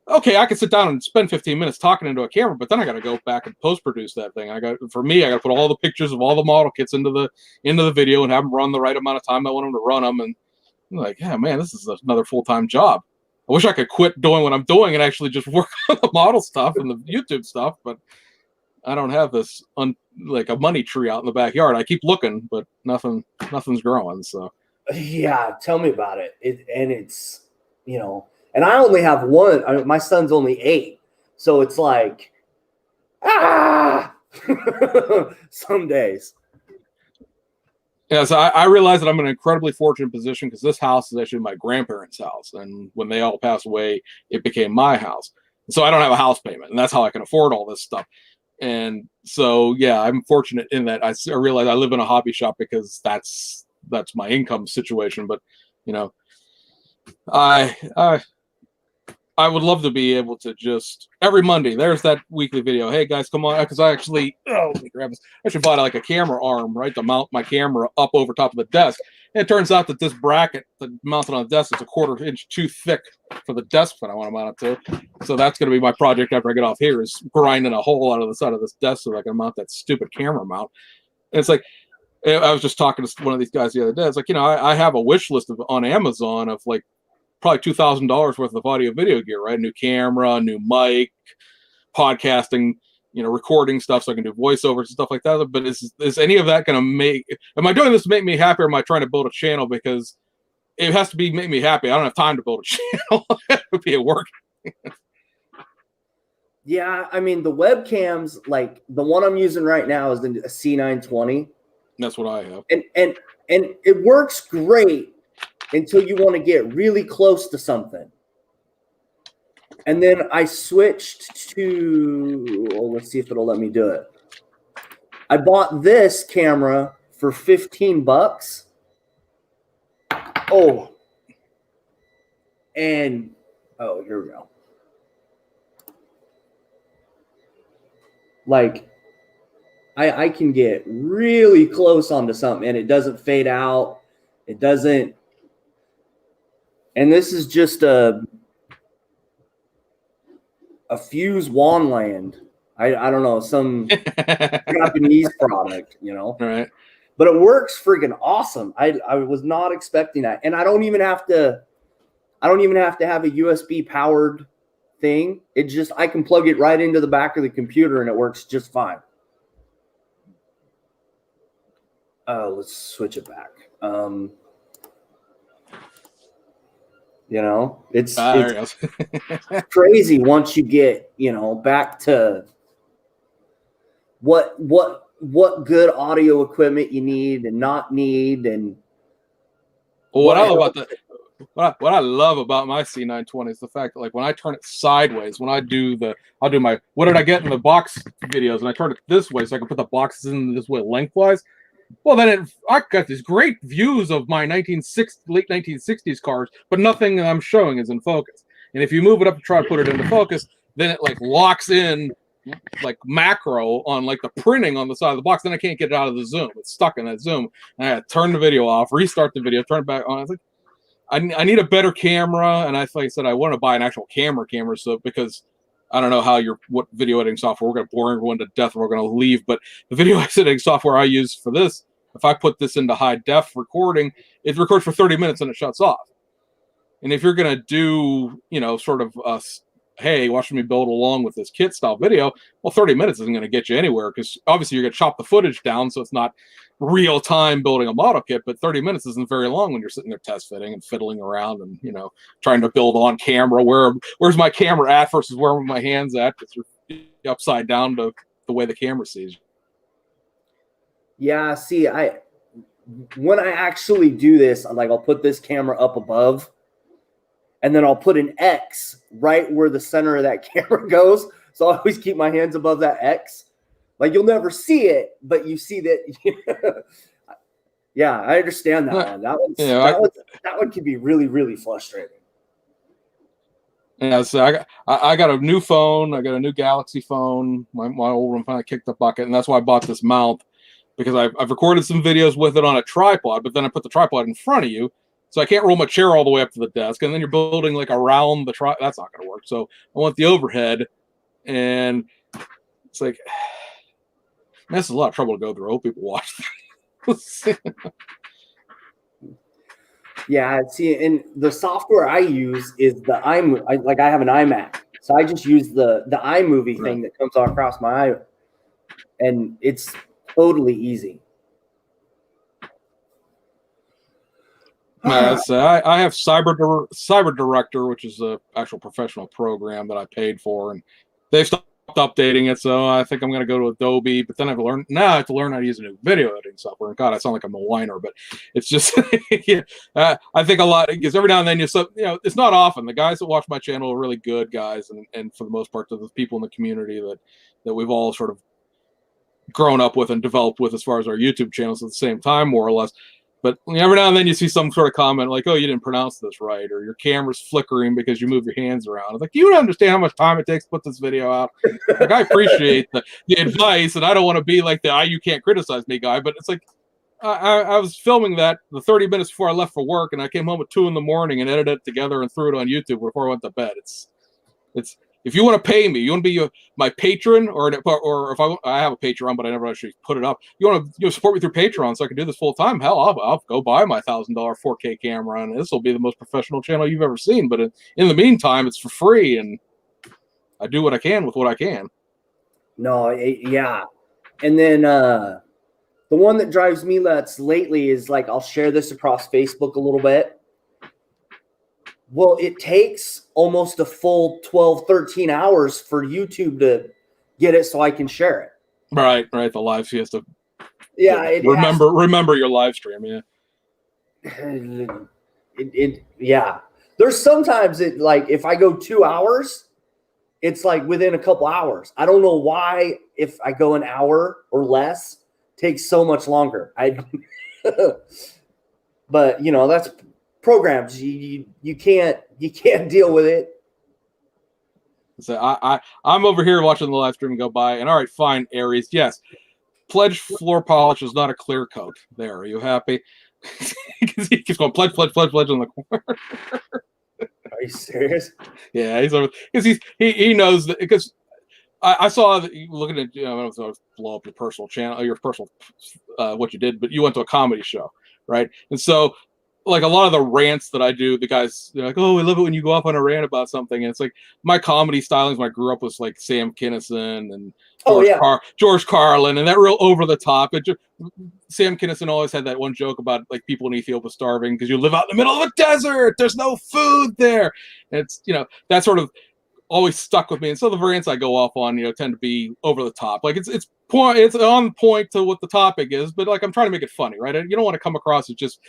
okay, I can sit down and spend 15 minutes talking into a camera, but then I got to go back and post produce that thing. I got to put all the pictures of all the model kits into the video and have them run the right amount of time I want them to run them. And I'm like, yeah, man, this is another full-time job. I wish I could quit doing what I'm doing and actually just work on the model stuff and the YouTube stuff, but I don't have this like a money tree out in the backyard. I keep looking, but nothing's growing. So Yeah, tell me about it. It's, and I only have one. My son's only 8, so it's like, some days. yeah, so I realize that I'm in an incredibly fortunate position because this house is actually my grandparents' house, and when they all passed away, it became my house. So I don't have a house payment, and that's how I can afford all this stuff. And so, yeah, I'm fortunate in that I realize I live in a hobby shop because that's my income situation. But you know, I I would love to be able to just every Monday. There's that weekly video. Hey guys, come on, because I actually let me grab this. I should buy like a camera arm, right, to mount my camera up over top of the desk. And it turns out that this bracket that mounted on the desk is a 1/4 inch too thick for the desk that I want to mount it to. So that's going to be my project after I get off here is grinding a hole out of the side of this desk so I can mount that stupid camera mount. And it's like I was just talking to one of these guys the other day. It's like I have a wish list on Amazon of like probably $2,000 worth of audio video gear, right? A new camera, a new mic, podcasting, recording stuff so I can do voiceovers and stuff like that. But is any of that going to am I doing this to make me happy or am I trying to build a channel? Because it has to make me happy. I don't have time to build a channel. It would be at work. Yeah, I mean, the webcams, like the one I'm using right now is the C920. That's what I have. And it works great until you want to get really close to something. And then I switched to, let's see if it'll let me do it. I bought this camera for $15. Oh. And, here we go. Like, I can get really close onto something and it doesn't fade out. It doesn't. And this is just a Fuse Wanland. I don't know, some Japanese product, Right. But it works friggin' awesome. I was not expecting that. And I don't even have to have a USB powered thing. I can plug it right into the back of the computer and it works just fine. Let's switch it back. It's crazy once you get, back to what good audio equipment you need and not need. And what I love about my C920 is the fact that like when I turn it sideways, when I'll do my what did I get in the box videos, and I turn it this way so I can put the boxes in this way lengthwise. Well, then I got these great views of my late 1960s cars, but nothing that I'm showing is in focus. And if you move it up to try to put it into focus, then it like locks in like macro on like the printing on the side of the box. Then I can't get it out of the zoom. It's stuck in that zoom. And I had to turn the video off, restart the video, turn it back on. I was like, I need a better camera. And like I said, I want to buy an actual camera. So because I don't know what video editing software, we're going to bore everyone to death. We're going to leave. But the video editing software I use for this, if I put this into high def recording, it records for 30 minutes and it shuts off. And if you're going to do, sort of hey, watch me build along with this kit style video, well, 30 minutes isn't going to get you anywhere because obviously you're going to chop the footage down so it's not real time building a model kit, but 30 minutes isn't very long when you're sitting there test fitting and fiddling around and, trying to build on camera. Where's my camera at versus where are my hands at? Because you're upside down to the way the camera sees. Yeah, see, when I actually do this, like I'll put this camera up above and then I'll put an X right where the center of that camera goes. So I always keep my hands above that X. Like you'll never see it, but you see that. Yeah, I understand that one. That one can be really, really frustrating. Yeah, so I got a new phone. I got a new Galaxy phone. My old one finally kicked the bucket, and that's why I bought this mount because I've recorded some videos with it on a tripod, but then I put the tripod in front of you, so I can't roll my chair all the way up to the desk, and then you're building like around the tripod. That's not going to work. So I want the overhead, and it's like. That's a lot of trouble to go through. I hope people watch that. Yeah, see, and the software I use is the I have an iMac, so I just use the iMovie thing that comes across my and it's totally easy. So I have Cyber Director, which is a actual professional program that I paid for, and they've stopped updating it. So I think I'm going to go to Adobe, but then I have to learn how to use a new video editing software. And God, I sound like I'm a whiner, but it's just yeah, I think a lot because every now and then it's not often. The guys that watch my channel are really good guys, and for the most part, the people in the community that we've all sort of grown up with and developed with as far as our YouTube channels at the same time, more or less. But every now and then you see some sort of comment like, "Oh, you didn't pronounce this right," or "Your camera's flickering because you move your hands around." It's like, you don't understand how much time it takes to put this video out. Like, I appreciate the advice, and I don't want to be like the "you can't criticize me" guy. But it's like I was filming that the 30 minutes before I left for work, and I came home at 2 a.m. and edited it together and threw it on YouTube before I went to bed. It's if you want to pay me, you want to be my patron, or if I have a Patreon, but I never actually put it up. You want to support me through Patreon so I can do this full time? Hell, I'll go buy my $1,000 4K camera, and this will be the most professional channel you've ever seen. But in the meantime, it's for free, and I do what I can with what I can. No, yeah, and then the one that drives me nuts lately is like I'll share this across Facebook a little bit. Well, it takes almost a full 12, 13 hours for YouTube to get it so I can share it. Right. The live siesta. Yeah. Remember your live stream. Yeah. Yeah. There's sometimes like if I go 2 hours, it's like within a couple hours. I don't know why if I go an hour or less, it takes so much longer. But that's programs. You can't deal with it. So I'm over here watching the live stream go by, and all right, fine, Aries. Yes, pledge floor polish is not a clear coat. There, are you happy? Because he keeps going pledge on the corner. Are you serious? Yeah, he's over because he knows that because I saw that you looking at I don't know if blow up your personal channel, your personal what you did, but you went to a comedy show, right? And so like a lot of the rants that I do, the guys they're like, "Oh, we love it when you go off on a rant about something." And it's like my comedy stylings when I grew up was like Sam Kinison and George Carlin, and that real over the top. Sam Kinison always had that one joke about like people in Ethiopia starving because you live out in the middle of a desert. There's no food there. And it's that sort of always stuck with me. And so the rants I go off on, tend to be over the top. Like it's on point to what the topic is, but like I'm trying to make it funny, right? You don't want to come across as just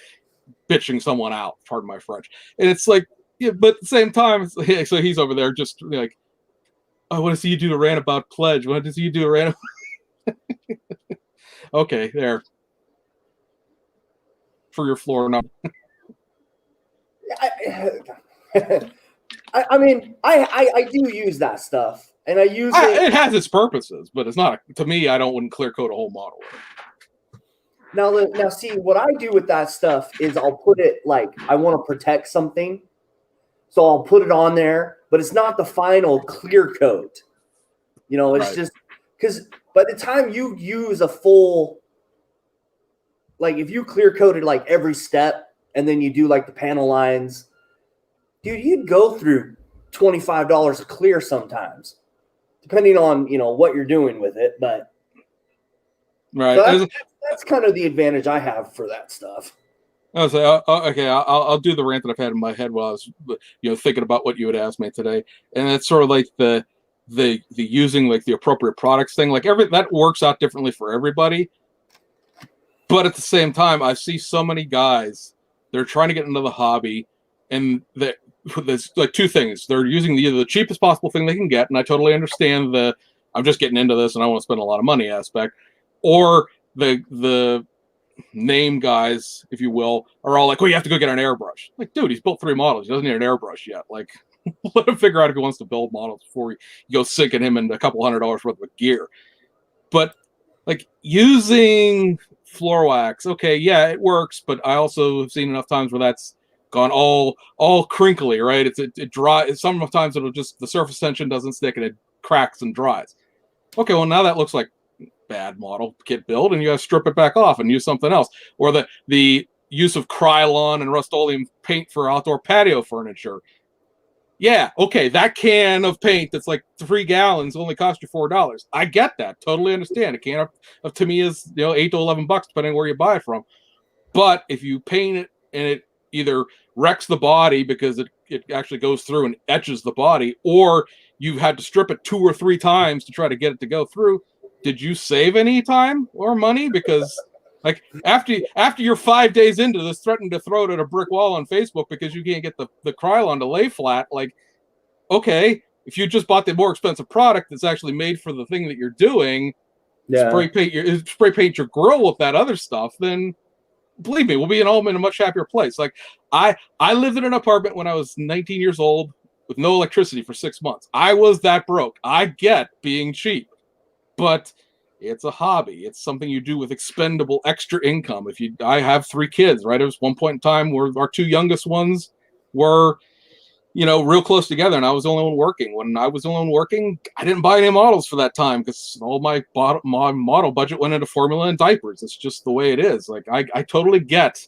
bitching someone out, pardon my French. And it's like, yeah, but at the same time, so he's over there just like, I want to see you do a rant about pledge. I want to see you do a rant. Okay, there. For your floor number. I mean, I do use that stuff, and I use it. It has its purposes, but it's not to me. I wouldn't clear coat a whole model. Now, see what I do with that stuff is I'll put it like I want to protect something, so I'll put it on there, but it's not the final clear coat. It's just because by the time you use a full, like if you clear coated like every step, and then you do like the panel lines. Dude, you'd go through $25 a clear sometimes, depending on what you're doing with it. But right, so that's kind of the advantage I have for that stuff. I was like, okay, I'll do the rant that I've had in my head while I was thinking about what you would ask me today, and it's sort of like the using like the appropriate products thing. Like that works out differently for everybody, but at the same time, I see so many guys they're trying to get into the hobby, and there's like two things. They're using either the cheapest possible thing they can get, and I totally understand I'm just getting into this and I want to spend a lot of money aspect, or the name guys, if you will, are all like, well, you have to go get an airbrush. Like, dude, he's built 3 models. He doesn't need an airbrush yet. Like, let him figure out if he wants to build models before you go sinking him into a couple $100 worth of gear. But like using floor wax, okay, yeah, it works, but I also have seen enough times where that's gone all crinkly, right? It dry. Sometimes it'll just the surface tension doesn't stick and it cracks and dries. Okay, well now that looks like bad model kit build, and you got to strip it back off and use something else. Or the use of Krylon and Rust-Oleum paint for outdoor patio furniture. yeah, okay, that can of paint that's like 3 gallons only cost you $4. I get that, totally understand. A can of Tamiya is, you know, $8 to $11 depending on where you buy it from. But if you paint it and it either wrecks the body because it actually goes through and etches the body, or you've had to strip it 2 or 3 times to try to get it to go through, did you save any time or money? Because like after you're 5 days into this, threatening to throw it at a brick wall on Facebook because you can't get the Krylon to lay flat, like, okay, if you just bought the more expensive product that's actually made for the thing that you're doing, Yeah. spray paint your grill with that other stuff, then believe me, we'll be in a much happier place. Like I lived in an apartment when I was 19 years old with no electricity for 6 months. I was that broke. I get being cheap, but it's a hobby. It's something you do with expendable extra income. I have 3 kids, right? It was one point in time where our 2 youngest ones were, you know, real close together, and I was the only one working. When I was the only one working, I didn't buy any models for that time because all my model budget went into formula and diapers. It's just the way it is. Like, I totally get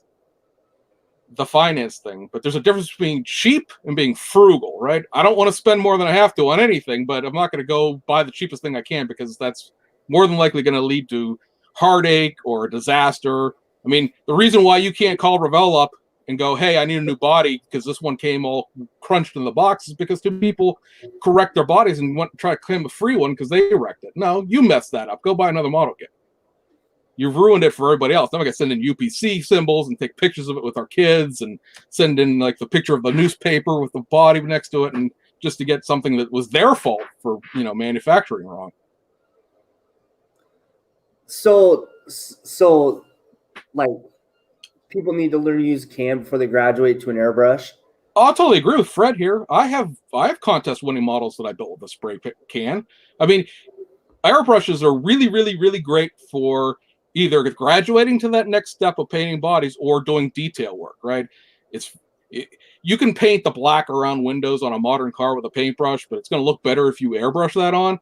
the finance thing, but there's a difference between cheap and being frugal, right? I don't want to spend more than I have to on anything, but I'm not going to go buy the cheapest thing I can because that's more than likely going to lead to heartache or a disaster. I mean, the reason why you can't call Revell up and go, hey, I need a new body because this one came all crunched in the box is because 2 people correct their bodies and want to try to claim a free one because they wrecked it. No, you messed that up. Go buy another model kit. You've ruined it for everybody else. Now I got to send in UPC symbols and take pictures of it with our kids and send in like the picture of the newspaper with the body next to it, and just to get something that was their fault for, you know, manufacturing wrong. So like people need to learn to use cam before they graduate to an airbrush. I'll totally agree with Fred here. I have contest winning models that I built with a spray can. I mean, airbrushes are really, really, really great for either graduating to that next step of painting bodies or doing detail work, right? You can paint the black around windows on a modern car with a paintbrush, but it's going to look better if you airbrush that on.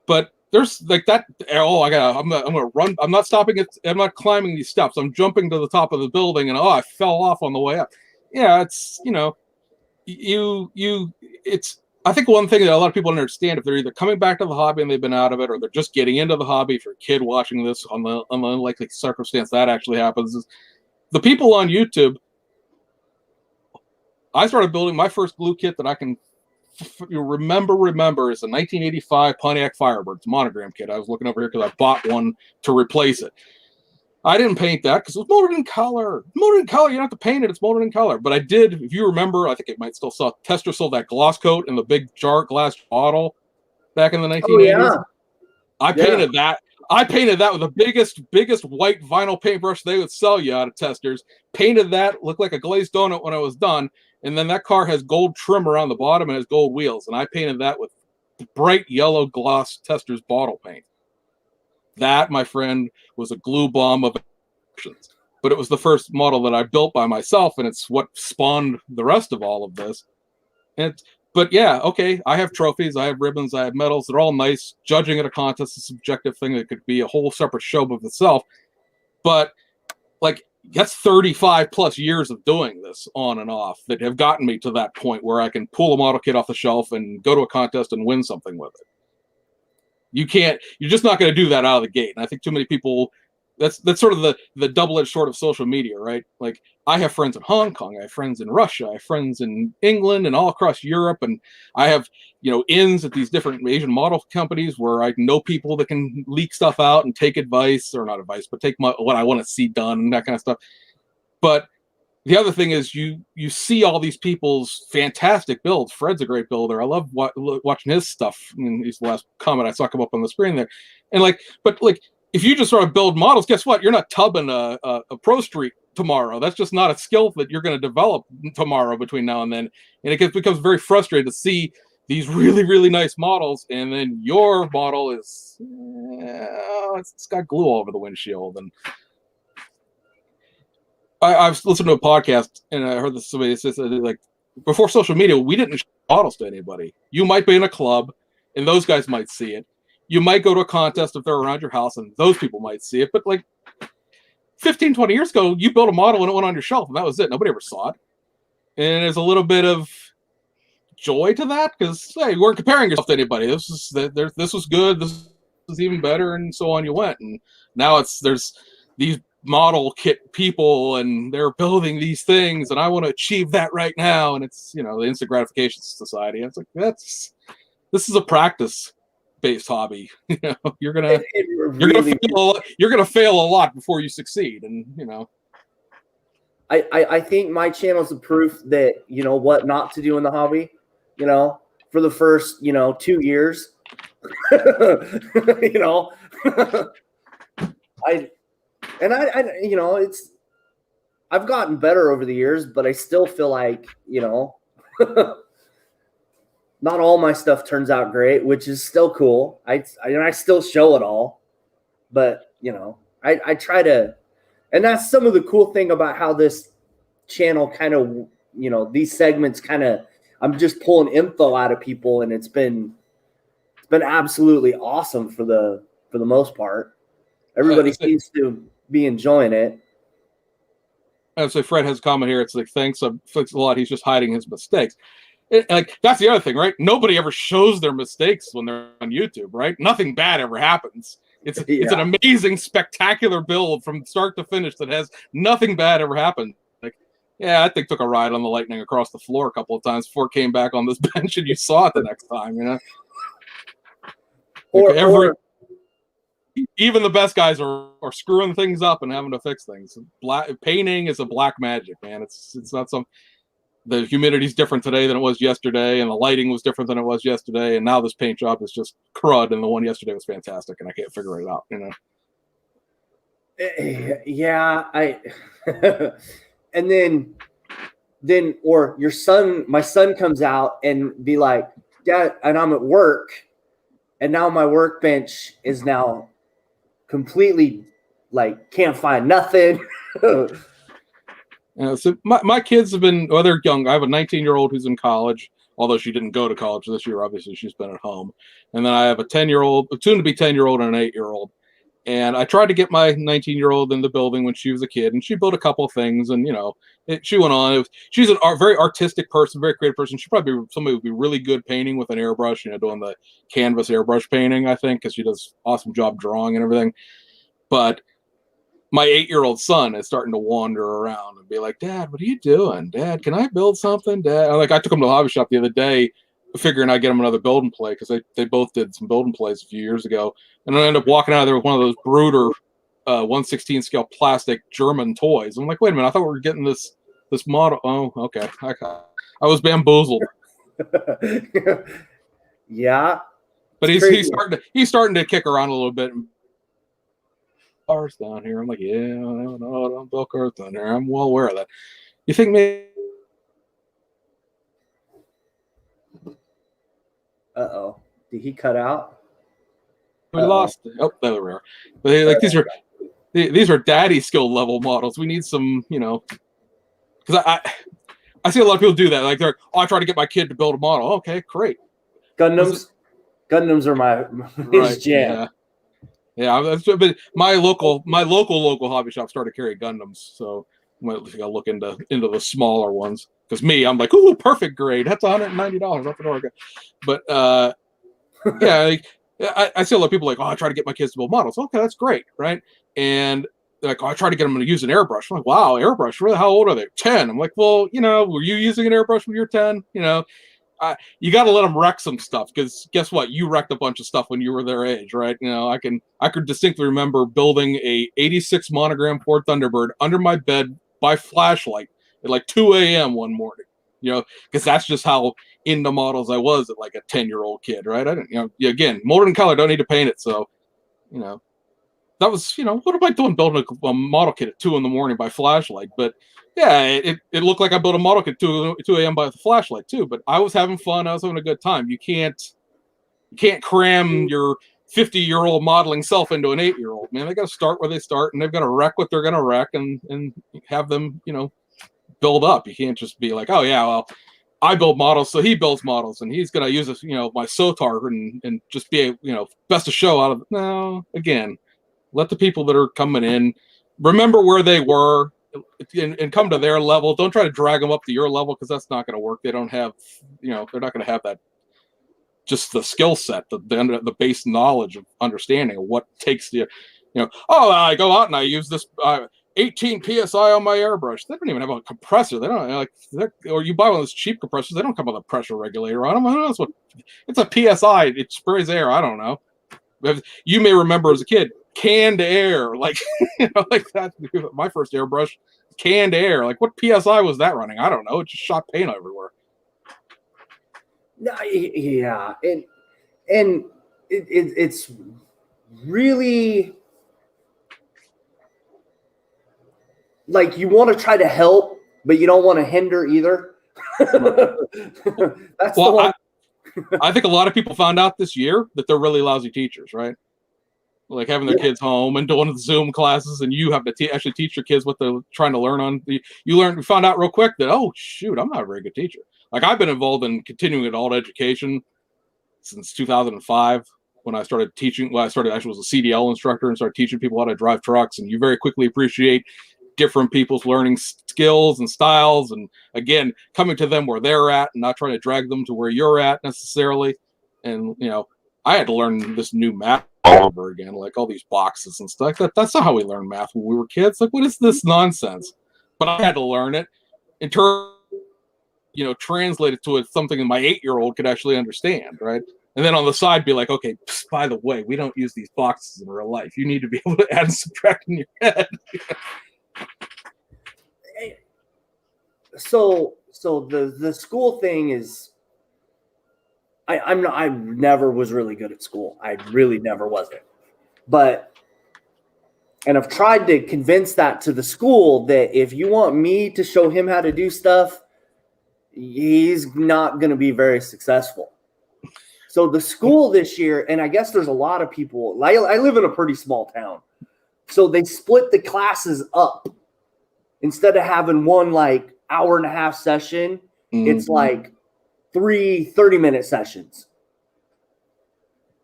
But there's like that. Oh, I'm gonna run. I'm not stopping it. I'm not climbing these steps. I'm jumping to the top of the building, and I fell off on the way up. Yeah, it's, you know, it's, I think one thing that a lot of people don't understand, if they're either coming back to the hobby and they've been out of it, or they're just getting into the hobby, if you're a kid watching this on the unlikely circumstance that actually happens, is the people on YouTube. I started building my first glue kit that I can remember is a 1985 Pontiac Firebird. It's a monogram kit. I was looking over here because I bought one to replace it. I didn't paint that because it was molded in color. Molded in color, you don't have to paint it. It's molded in color. But I did, if you remember, I think it might still sell. Tester sold that gloss coat in the big jar glass bottle back in the 1980s. Oh, yeah. I painted that. I painted that with the biggest white vinyl paintbrush they would sell you out of Testers. Painted that, looked like a glazed donut when I was done. And then that car has gold trim around the bottom and has gold wheels. And I painted that with bright yellow gloss Testers bottle paint. That, my friend, was a glue bomb of actions. But it was the first model that I built by myself, and it's what spawned the rest of all of this. But yeah, okay, I have trophies, I have ribbons, I have medals. They're all nice. Judging at a contest is a subjective thing that could be a whole separate show of itself. But like, that's 35 plus years of doing this on and off that have gotten me to that point where I can pull a model kit off the shelf and go to a contest and win something with it. You're just not going to do that out of the gate. And I think too many people, that's sort of the double-edged sword of social media, right? Like, I have friends in Hong Kong, I have friends in Russia, I have friends in England and all across Europe, and I have, you know, ins at these different Asian model companies where I know people that can leak stuff out and take advice, or not advice, but take what I want to see done and that kind of stuff. But the other thing is you see all these people's fantastic builds. Fred's a great builder. I love watching his stuff. And he's the last comment I saw come up on the screen there. And but if you just sort of build models, guess what? You're not tubbing a Pro Street tomorrow. That's just not a skill that you're going to develop tomorrow between now and then. And it becomes very frustrating to see these really, really nice models, and then your model is, it's got glue all over the windshield. And I've listened to a podcast, and I heard this, somebody says, like, before social media, we didn't show models to anybody. You might be in a club, and those guys might see it. You might go to a contest if they're around your house, and those people might see it. But like 15, 20 years ago, you built a model and it went on your shelf, and that was it. Nobody ever saw it. And there's a little bit of joy to that because hey, you weren't comparing yourself to anybody. This was good. This was even better, and so on you went. And now there's these model kit people, and they're building these things, and I want to achieve that right now. And it's the instant gratification society. And it's like this is a practice based hobby. You're gonna fail a lot before you succeed, and I think my channel's a proof that what not to do in the hobby. For the first 2 years, I've gotten better over the years, but I still feel like not all my stuff turns out great, which is still cool. I still show it all, but I try to, and that's some of the cool thing about how this channel kind of, these segments kind of, I'm just pulling info out of people, and it's been absolutely awesome for the most part. Everybody seems to be enjoying it. So Fred has a comment here. It's like, thanks a lot. He's just hiding his mistakes. Like that's the other thing, right? Nobody ever shows their mistakes when they're on YouTube, right? Nothing bad ever happens. It's an amazing, spectacular build from start to finish that has nothing bad ever happened. Like, yeah, I think took a ride on the lightning across the floor a couple of times before it came back on this bench, and you saw it the next time, Even the best guys are screwing things up and having to fix things. Painting is a black magic, man. It's not some. The humidity's different today than it was yesterday, and the lighting was different than it was yesterday, and now this paint job is just crud, and the one yesterday was fantastic, and I can't figure it out, Yeah, and then or my son comes out and be like, Dad, and I'm at work, and now my workbench is now completely like can't find nothing. So my kids have been, well, they're young. I have a 19-year-old who's in college, although she didn't go to college this year. Obviously, she's been at home. And then I have a 10-year-old, soon to be 10-year-old, and an 8-year-old. And I tried to get my 19-year-old in the building when she was a kid, and she built a couple of things. And she went on. She's a very artistic person, very creative person. She probably somebody who would be really good painting with an airbrush, doing the canvas airbrush painting. I think because she does an awesome job drawing and everything. But my 8-year-old son is starting to wander around and be like, Dad, what are you doing? Dad, can I build something? Dad, I took him to the hobby shop the other day, figuring I'd get him another build and play because they both did some build and plays a few years ago, and I ended up walking out of there with one of those Brooder 1/16 scale plastic German toys. I'm like, wait a minute, I thought we were getting this model. Oh, okay, I was bamboozled. Yeah, but he's starting to kick around a little bit. Cars down here. I'm like, yeah, no, don't build cars down there. I'm well aware of that. You think maybe? Uh-oh. Did he cut out? We lost it. Oh, there we are. But these are daddy skill level models. We need some, because I see a lot of people do that. Like I try to get my kid to build a model. Okay, great. Gundams are his jam. Yeah. Yeah, but my local hobby shop started to carry Gundams, so I might look into the smaller ones. Because I'm like, ooh, perfect grade. That's $190 off the door. But yeah, I see a lot of people like, oh, I try to get my kids to build models. Okay, that's great, right? And they're like, oh, I try to get them to use an airbrush. I'm like, wow, airbrush? Really? How old are they? 10. I'm like, well, were you using an airbrush when you're 10? You got to let them wreck some stuff because guess what? You wrecked a bunch of stuff when you were their age, right? I could distinctly remember building a 86 monogram Ford Thunderbird under my bed by flashlight at like 2 a.m. one morning, because that's just how into models I was at like a 10-year-old kid, right? I didn't, again, molded in color, don't need to paint it. So, that was, what am I doing building a model kit at 2 a.m. by flashlight? But yeah, it looked like I built a model kit at 2 a.m. by the flashlight too, but I was having fun. I was having a good time. You can't cram your 50-year-old modeling self into an 8-year-old, man. They got to start where they start, and they've got to wreck what they're going to wreck and have them, build up. You can't just be like, oh yeah, well, I build models, so he builds models, and he's going to use this, my SOTAR and just be, best of show out of it. No, again, let the people that are coming in remember where they were and come to their level. Don't try to drag them up to your level, because that's not going to work. They don't have, they're not going to have that, just the skill set, the base knowledge of understanding of what takes I go out and I use this 18 psi on my airbrush. They don't even have a compressor. They don't or you buy one of those cheap compressors. They don't come with a pressure regulator on them. I don't know what it's a psi. It sprays air. I don't know. You may remember as a kid, canned air, like like that. My first airbrush, canned air. Like, what psi was that running? I don't know. It just shot paint everywhere. Yeah, and it's really like you want to try to help, but you don't want to hinder either. That's the one. I think a lot of people found out this year that they're really lousy teachers, right? Like having their kids home and doing the Zoom classes, and you have to actually teach your kids what they're trying to learn on. You found out real quick that, oh shoot, I'm not a very good teacher. Like, I've been involved in continuing adult education since 2005 when I started teaching. Well, I actually was a CDL instructor and started teaching people how to drive trucks, and you very quickly appreciate different people's learning skills and styles, and again, coming to them where they're at and not trying to drag them to where you're at necessarily. And I had to learn this new math all over again, like all these boxes and stuff. That's not how we learned math when we were kids. Like, what is this nonsense? But I had to learn it in turn, translate it to something that my 8-year-old could actually understand, right? And then on the side, be like, okay, by the way, we don't use these boxes in real life. You need to be able to add and subtract in your head. So the school thing is, I never was really good at school. I really never wasn't. And I've tried to convince that to the school that if you want me to show him how to do stuff, he's not going to be very successful. So the school this year, and I guess there's a lot of people, I live in a pretty small town. So they split the classes up. Instead of having one like hour-and-a-half session, it's like 3 30-minute sessions.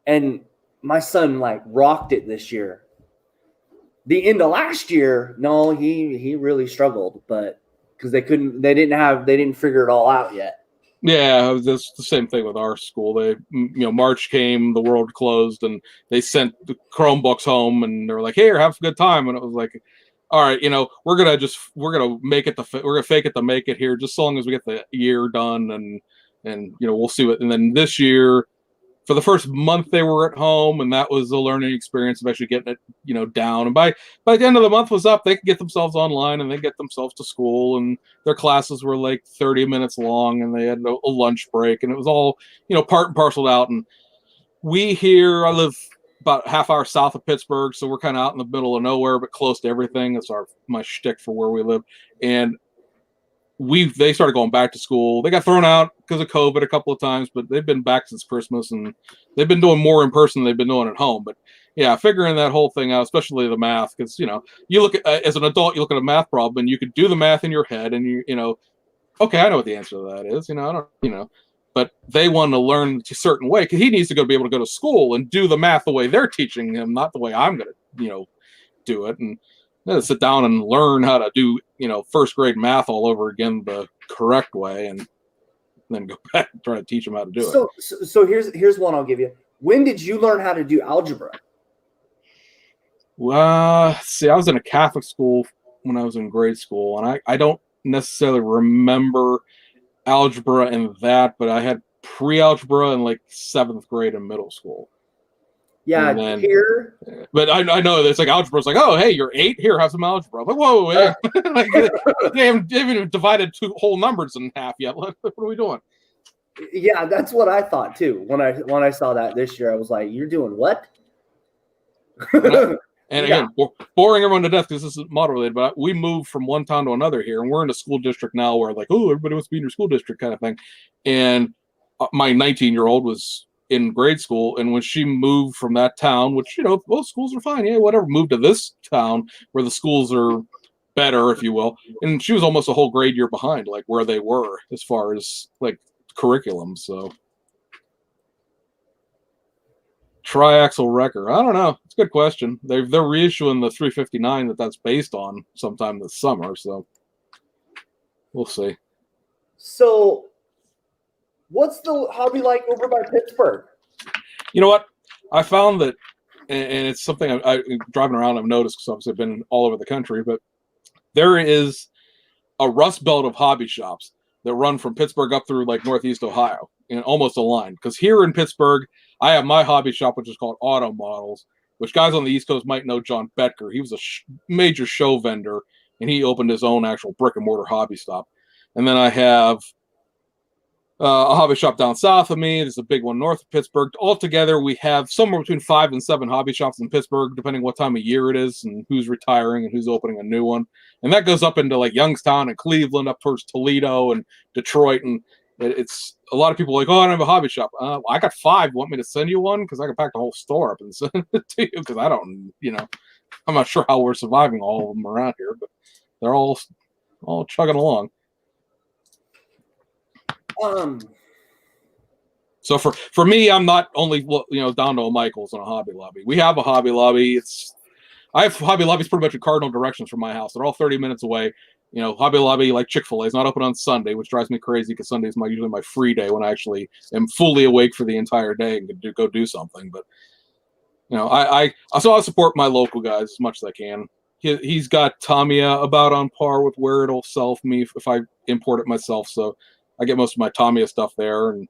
And my son like rocked it this year. The end of last year, no, he really struggled, but because they didn't figure it all out yet. Yeah, that's the same thing with our school. They, March came, the world closed, and they sent the Chromebooks home, and they were like, "Hey, have a good time." And it was like, all right, we're gonna fake it to make it here, just so long as we get the year done, and we'll see what. And then this year, for the first month, they were at home, and that was a learning experience of actually getting it, down. And by the end of the month was up, they could get themselves online and they get themselves to school, and their classes were like 30 minutes long, and they had a lunch break, and it was all part and parceled out. And I live about a half hour south of Pittsburgh, so we're kind of out in the middle of nowhere, but close to everything. That's my shtick for where we live. And they started going back to school. They got thrown out because of COVID a couple of times, but they've been back since Christmas, and they've been doing more in person than they've been doing at home. But yeah, figuring that whole thing out, especially the math, because you look at as an adult, you look at a math problem and you could do the math in your head, and okay, I know what the answer to that is. I don't. But they want to learn a certain way, because he needs to be able to go to school and do the math the way they're teaching him, not the way I'm going to, do it. And sit down and learn how to do, first grade math all over again the correct way, and then go back and try to teach them how to do it. So here's one I'll give you. When did you learn how to do algebra? See, I was in a Catholic school when I was in grade school, and I don't necessarily remember algebra and that, but I had pre-algebra in like 7th grade in middle school. Yeah, then, here. But I know there's like algebra. It's like, oh, hey, you're 8. Here, have some algebra. I'm like, whoa, like, they haven't even divided 2 whole numbers in half yet. What are we doing? Yeah, that's what I thought too. When I saw that this year, I was like, "You're doing what?" And again, boring everyone to death because this is model related. But we moved from one town to another here, and we're in a school district now where like, oh, everybody wants to be in your school district kind of thing. And my 19-year-old was in grade school, and when she moved from that town, which most schools are fine, yeah, whatever, moved to this town where the schools are better, if you will, and she was almost a whole grade year behind, like where they were as far as like curriculum. So Triaxle wrecker. I don't know. It's a good question. They're reissuing the 359 that's based on sometime this summer, so we'll see. So, what's the hobby like over by Pittsburgh? You know what? I found that, and it's something I driving around I've noticed because obviously I've been all over the country, but there is a rust belt of hobby shops that run from Pittsburgh up through like Northeast Ohio, and almost a line. Because here in Pittsburgh, I have my hobby shop, which is called Auto Models, which guys on the East Coast might know John Betker. He was a major show vendor, and he opened his own actual brick and mortar hobby shop. And then I have a hobby shop down south of me. There's a big one north of Pittsburgh. Altogether, we have somewhere between 5 and 7 hobby shops in Pittsburgh, depending what time of year it is and who's retiring and who's opening a new one. And that goes up into like Youngstown and Cleveland, up towards Toledo and Detroit. And it's a lot of people like, oh, I don't have a hobby shop. I got 5. Want me to send you one? Because I can pack the whole store up and send it to you. Because I don't, I'm not sure how we're surviving all of them around here, but they're all chugging along. So for me, I'm not only down to a Michael's and a Hobby Lobby. We have a Hobby Lobby. I have Hobby Lobbies pretty much in cardinal directions from my house. They're all 30 minutes away. Hobby Lobby, like Chick-fil-A, is not open on Sunday, which drives me crazy because Sunday is usually my free day when I actually am fully awake for the entire day and can go do something. But I support my local guys as much as I can. He's got Tamiya about on par with where it'll sell for me if I import it myself. So I get most of my Tamiya stuff there, and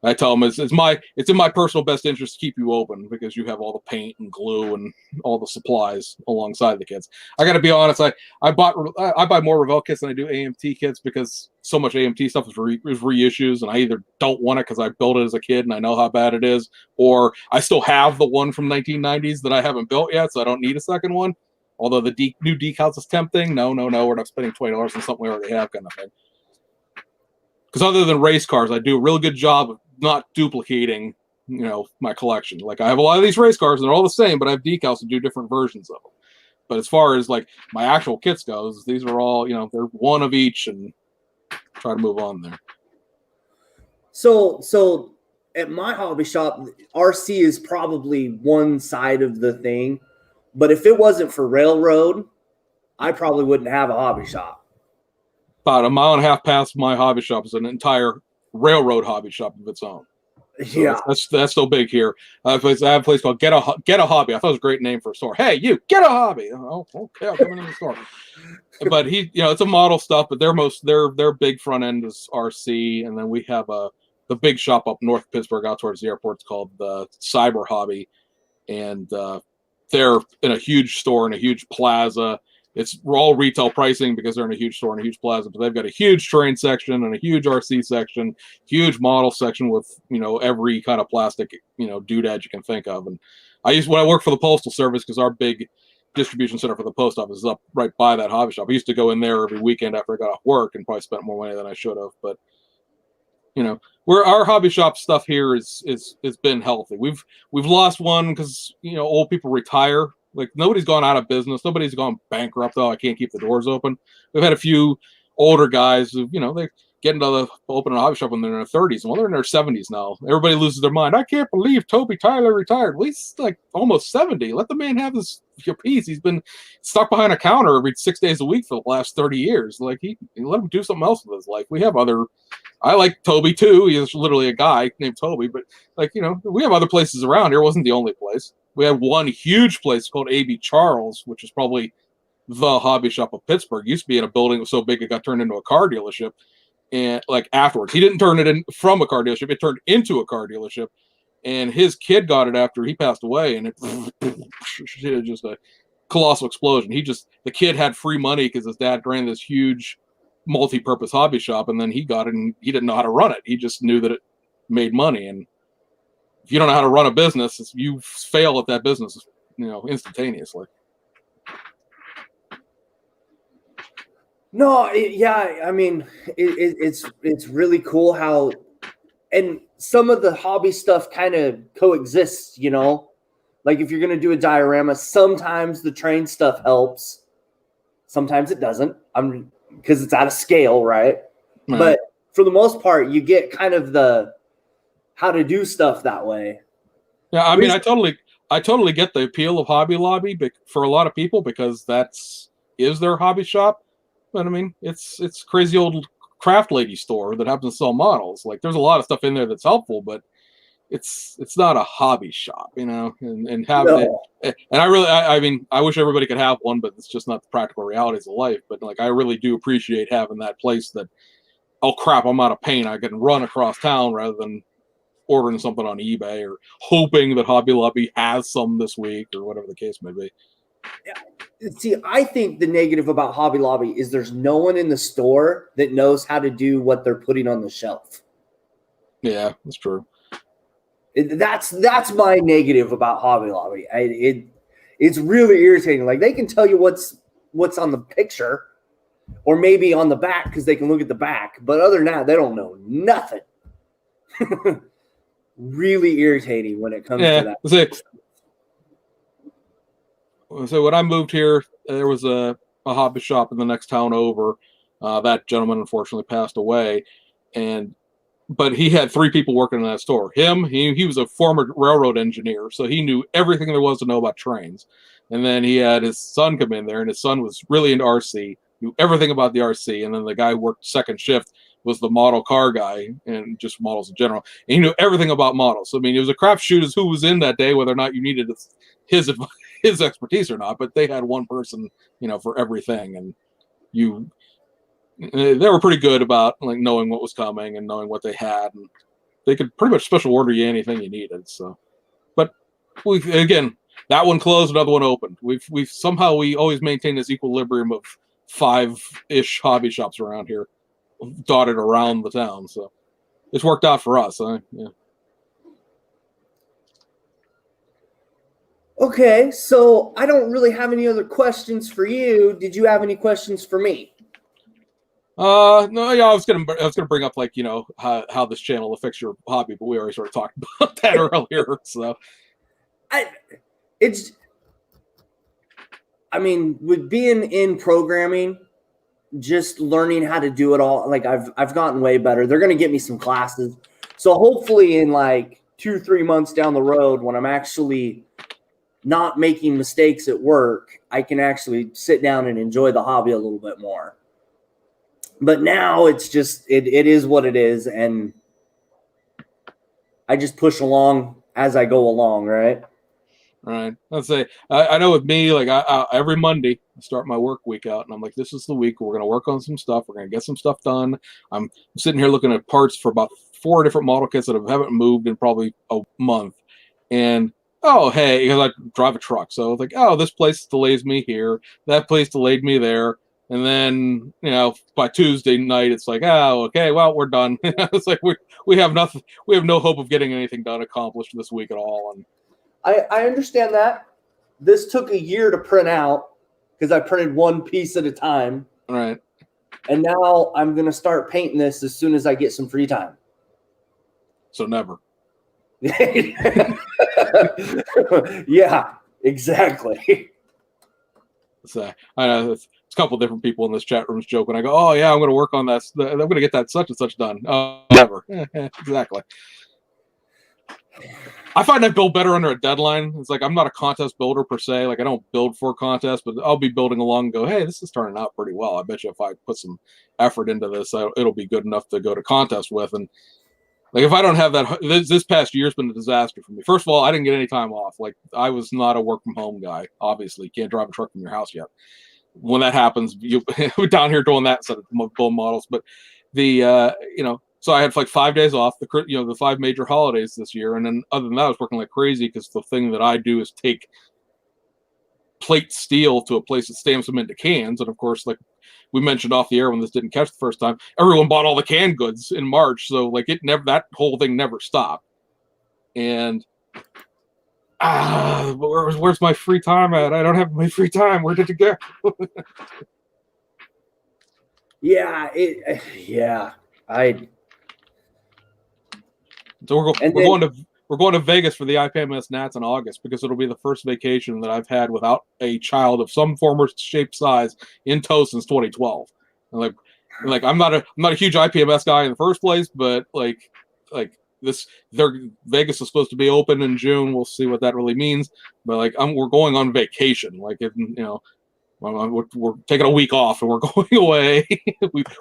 I tell them it's in my personal best interest to keep you open because you have all the paint and glue and all the supplies alongside the kits. I got to be honest, I buy more Revell kits than I do AMT kits because so much AMT stuff is reissues, and I either don't want it because I built it as a kid and I know how bad it is, or I still have the one from 1990s that I haven't built yet, so I don't need a second one. Although the new decals is tempting. No, we're not spending $20 on something we already have, kind of thing. Because other than race cars, I do a really good job of not duplicating, my collection. Like I have a lot of these race cars, and they're all the same, but I have decals to do different versions of them. But as far as like my actual kits goes, these are all, they're one of each, and try to move on there. So at my hobby shop, RC is probably one side of the thing, but if it wasn't for railroad, I probably wouldn't have a hobby shop. About a mile and a half past my hobby shop is an entire railroad hobby shop of its own. So yeah, that's so big here. I have a place called Get a Hobby. I thought it was a great name for a store. Hey, you get a hobby. Oh, okay, I'll come in the store. But it's a model stuff. But their big front end is RC, and then we have the big shop up north of Pittsburgh, out towards the airport. It's called the Cyber Hobby, and they're in a huge store in a huge plaza. It's all retail pricing because they're in a huge store and a huge plaza, but they've got a huge train section and a huge RC section, huge model section with, every kind of plastic, doodad you can think of. And when I worked for the Postal Service, because our big distribution center for the post office is up right by that hobby shop. I used to go in there every weekend after I got off work and probably spent more money than I should have. But, where our hobby shop stuff here is been healthy. We've lost one because, old people retire. Like nobody's gone out of business. Nobody's gone bankrupt. Oh, I can't keep the doors open. We've had a few older guys who, they get into open a hobby shop when they're in their 30s. Well, they're in their 70s now. Everybody loses their mind. I can't believe Toby Tyler retired. Well, he's like almost 70. Let the man have his piece. He's been stuck behind a counter every 6 days a week for the last 30 years. Like he let him do something else with his life. We have I like Toby too. He's literally a guy named Toby, but we have other places around here. It wasn't the only place. We had one huge place called A.B. Charles, which is probably the hobby shop of Pittsburgh. It used to be in a building that was so big it got turned into a car dealership. And like afterwards, he didn't turn it in from a car dealership; it turned into a car dealership. And his kid got it after he passed away, and it just a colossal explosion. The kid had free money because his dad ran this huge multi-purpose hobby shop, and then he got it, and he didn't know how to run it. He just knew that it made money, and if you don't know how to run a business, you fail at that business, instantaneously. No, I mean, it's really cool how, and some of the hobby stuff kind of coexists, like if you're going to do a diorama, sometimes the train stuff helps. Sometimes it doesn't. Because it's out of scale, right? But for the most part, you get kind of the how to do stuff that way. Yeah, I mean, I totally get the appeal of Hobby Lobby for a lot of people because is their hobby shop. But I mean, it's crazy old craft lady store that happens to sell models. Like, there's a lot of stuff in there that's helpful, but it's not a hobby shop, and have it. No. And I mean, I wish everybody could have one, but it's just not the practical realities of life. But like, I really do appreciate having that place that, oh crap, I'm out of paint, I can run across town rather than ordering something on eBay or hoping that Hobby Lobby has some this week or whatever the case may be. See, I think the negative about Hobby Lobby is there's no one in the store that knows how to do what they're putting on the shelf. Yeah, that's true. That's my negative about Hobby Lobby. It's really irritating. Like, they can tell you what's on the picture, or maybe on the back because they can look at the back. But other than that, they don't know nothing. Really irritating when it comes to that. So when I moved here, there was a hobby shop in the next town over. That gentleman unfortunately passed away, but he had 3 people working in that store. He was a former railroad engineer, so he knew everything there was to know about trains. And then he had his son come in there, and his son was really into RC, knew everything about the RC. And then the guy who worked second shift was the model car guy and just models in general. And he knew everything about models. So, I mean, it was a crapshoot as who was in that day, whether or not you needed his expertise or not. But they had one person, for everything, and they were pretty good about like knowing what was coming and knowing what they had, and they could pretty much special order you anything you needed. So, but again, that one closed, another one opened. We've somehow we always maintain this equilibrium of 5-ish hobby shops around here, dotted around the town. So it's worked out for us. Yeah. Okay, so I don't really have any other questions for you. Did you have any questions for me? No, yeah, I was gonna bring up, like, how this channel affects your hobby, but we already sort of talked about that earlier. So, I mean, with being in programming, just learning how to do it all, like I've gotten way better. They're gonna get me some classes, so hopefully in like 2-3 months down the road, when I'm actually not making mistakes at work, I can actually sit down and enjoy the hobby a little bit more. But now it's just, it is what it is. And I just push along as I go along. Right. Right. Let's say, I know with me, like every Monday I start my work week out and I'm like, this is the week we're going to work on some stuff. We're going to get some stuff done. I'm sitting here looking at parts for about 4 different model kits that haven't moved in probably a month. And oh, hey, because I drive a truck. So it's like, oh, this place delays me here. That place delayed me there. And then, by Tuesday night, it's like, oh, okay, well, we're done. It's like we have nothing. We have no hope of getting anything done accomplished this week at all. And I understand that. This took a year to print out because I printed one piece at a time. Right. And now I'm going to start painting this as soon as I get some free time. So never. Yeah, exactly. So I know it's a couple of different people in this chat room's joking. I go, oh yeah, I'm going to work on that. I'm going to get that such and such done. Never. Exactly. I find I build better under a deadline. It's like, I'm not a contest builder per se. Like, I don't build for a contest, but I'll be building along and go, hey, this is turning out pretty well. I bet you if I put some effort into this, it'll be good enough to go to contest with. And like, if I don't have that, this past year's been a disaster for me. First of all, I didn't get any time off. Like, I was not a work from home guy. Obviously, you can't drive a truck from your house yet. When that happens, we're down here doing that instead of building models. But so I had like 5 days off, the 5 major holidays this year. And then other than that, I was working like crazy because the thing that I do is take plate steel to a place that stamps them into cans. And of course, like we mentioned off the air when this didn't catch the first time, everyone bought all the canned goods in March. So like that whole thing never stopped. And but where's my free time at? I don't have my free time. Where did it go? So we're going to Vegas for the IPMS Nats in August because it'll be the first vacation that I've had without a child of some form or shape size in tow since 2012. And like I'm not a huge IPMS guy in the first place, but like Vegas is supposed to be open in June. We'll see what that really means. But like, we're going on vacation. Like, if, we're taking a week off and we're going away.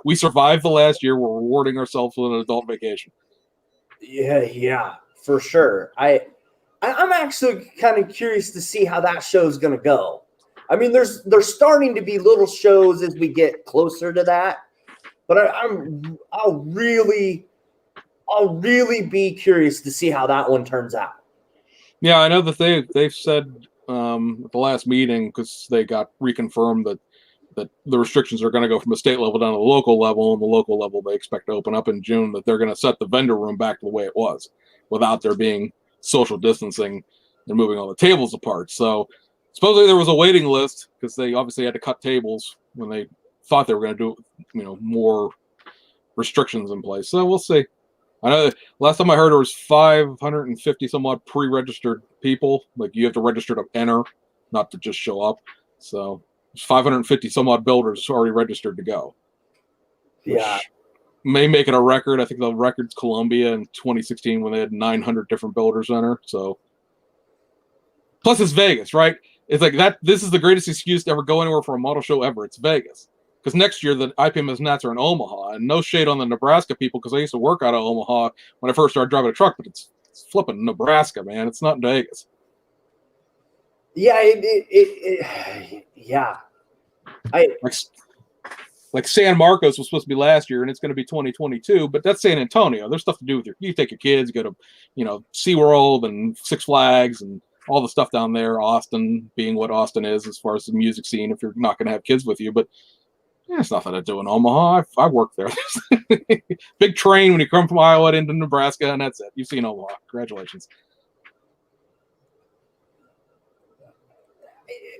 we survived the last year. We're rewarding ourselves with an adult vacation. Yeah, for sure. I'm actually kind of curious to see how that show's going to go. I mean, there's starting to be little shows as we get closer to that, but I'll really be curious to see how that one turns out. Yeah, I know that they've said at the last meeting, because they got reconfirmed that the restrictions are going to go from the state level down to the local level, and the local level they expect to open up in June, that they're going to set the vendor room back to the way it was without there being social distancing and moving all the tables apart. So supposedly there was a waiting list because they obviously had to cut tables when they thought they were going to do more restrictions in place. So we'll see. I know last time I heard there was 550 some odd pre-registered people. Like, you have to register to enter, not to just show up. So there's 550 some odd builders already registered to go. Yeah. May make it a record. I think the record's Columbia in 2016 when they had 900 different builders enter. So plus it's Vegas, right? It's like that. This is the greatest excuse to ever go anywhere for a model show ever. It's Vegas. Because next year the IPMS Nats are in Omaha, and no shade on the Nebraska people, because I used to work out of Omaha when I first started driving a truck, but it's flipping Nebraska, man. It's not Vegas. Yeah, yeah. Like San Marcos was supposed to be last year, and it's going to be 2022, but that's San Antonio. There's stuff to do with you take your kids, go to SeaWorld and Six Flags and all the stuff down there. Austin being what Austin is as far as the music scene, if you're not going to have kids with you, but there's nothing to do in Omaha. I worked there. Big train when you come from Iowa into Nebraska, and that's it. You've seen Omaha. Congratulations.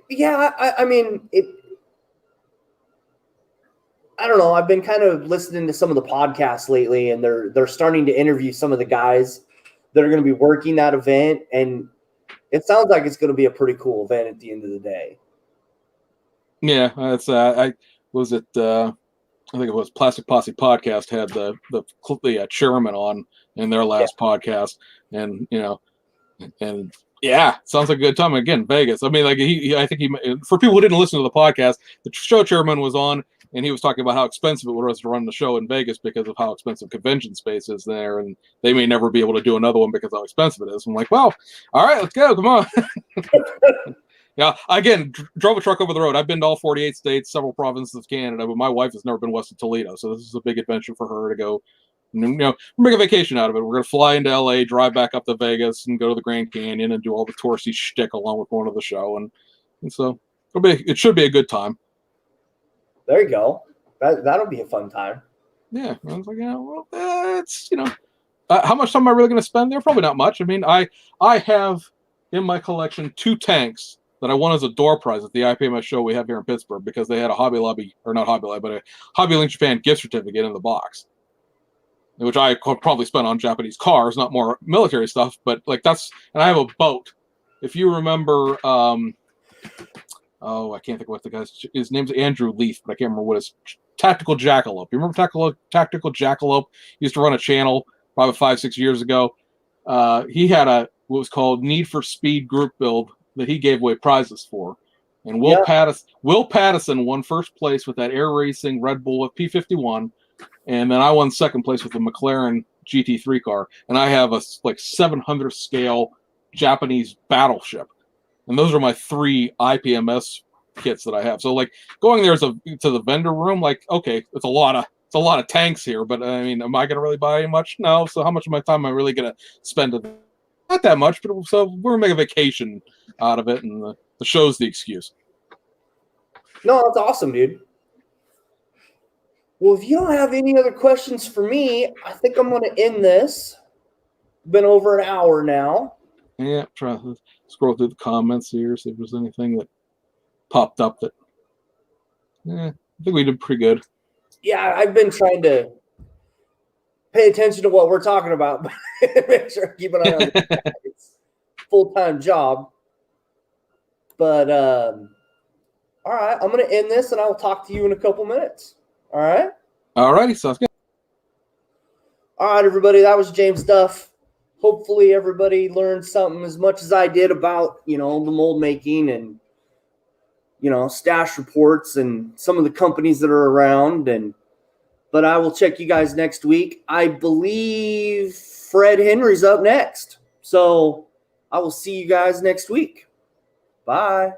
Yeah, I mean, I don't know. I've been kind of listening to some of the podcasts lately, and they're starting to interview some of the guys that are going to be working that event, and it sounds like it's going to be a pretty cool event at the end of the day. Yeah, that's I think it was Plastic Posse podcast had the chairman on in their last podcast, and yeah, sounds like a good time. Again, Vegas. I mean, like I think for people who didn't listen to the podcast, the show chairman was on, and he was talking about how expensive it was to run the show in Vegas because of how expensive convention space is there, and they may never be able to do another one because of how expensive it is. I'm like, well, all right, let's go. Come on. Yeah, again, drove a truck over the road. I've been to all 48 states, several provinces of Canada, but my wife has never been west of Toledo, so this is a big adventure for her to go. Make a vacation out of it. We're going to fly into LA, drive back up to Vegas, and go to the Grand Canyon and do all the touristy shtick along with going to the show, and so it should be a good time. There you go. That'll be a fun time. Yeah, I was like, it's how much time am I really going to spend there? Probably not much. I mean, I have in my collection 2 tanks that I won as a door prize at the IPMS show we have here in Pittsburgh, because they had a Hobby Lobby, or not Hobby Lobby, but a Hobby Link Japan gift certificate in the box, which I could probably spend on Japanese cars, not more military stuff. But like and I have a boat. If you remember, I can't think of what the guy's, his name's Andrew Leaf, but I can't remember what his Tactical Jackalope. You remember Tactical Jackalope? He used to run a channel probably 5-6 years ago. He had what was called Need for Speed group build that he gave away prizes for. And Will Pattison won first place with that air racing Red Bull P51. And then I won second place with the McLaren GT3 car. And I have a 700 scale Japanese battleship. And those are my 3 IPMS kits that I have. So going there to the vendor room, okay, it's a lot of tanks here, but I mean, am I going to really buy much? No. So how much of my time am I really going to spend? Not that much, but so we're going to make a vacation out of it, and the show's the excuse. No, that's awesome, dude. Well, if you don't have any other questions for me, I think I'm going to end this. Been over an hour now. Yeah, try to scroll through the comments here, see if there's anything that popped up that. I think we did pretty good. Yeah, I've been trying to pay attention to what we're talking about, but make sure I keep an eye on it. It's a full-time job. But all right, I'm going to end this, and I'll talk to you in a couple minutes. All right? All righty, sounds good. All right, everybody, that was James Duff. Hopefully everybody learned something as much as I did about, the mold making and, stash reports and some of the companies that are around. But I will check you guys next week. I believe Fred Henry's up next. So I will see you guys next week. Bye.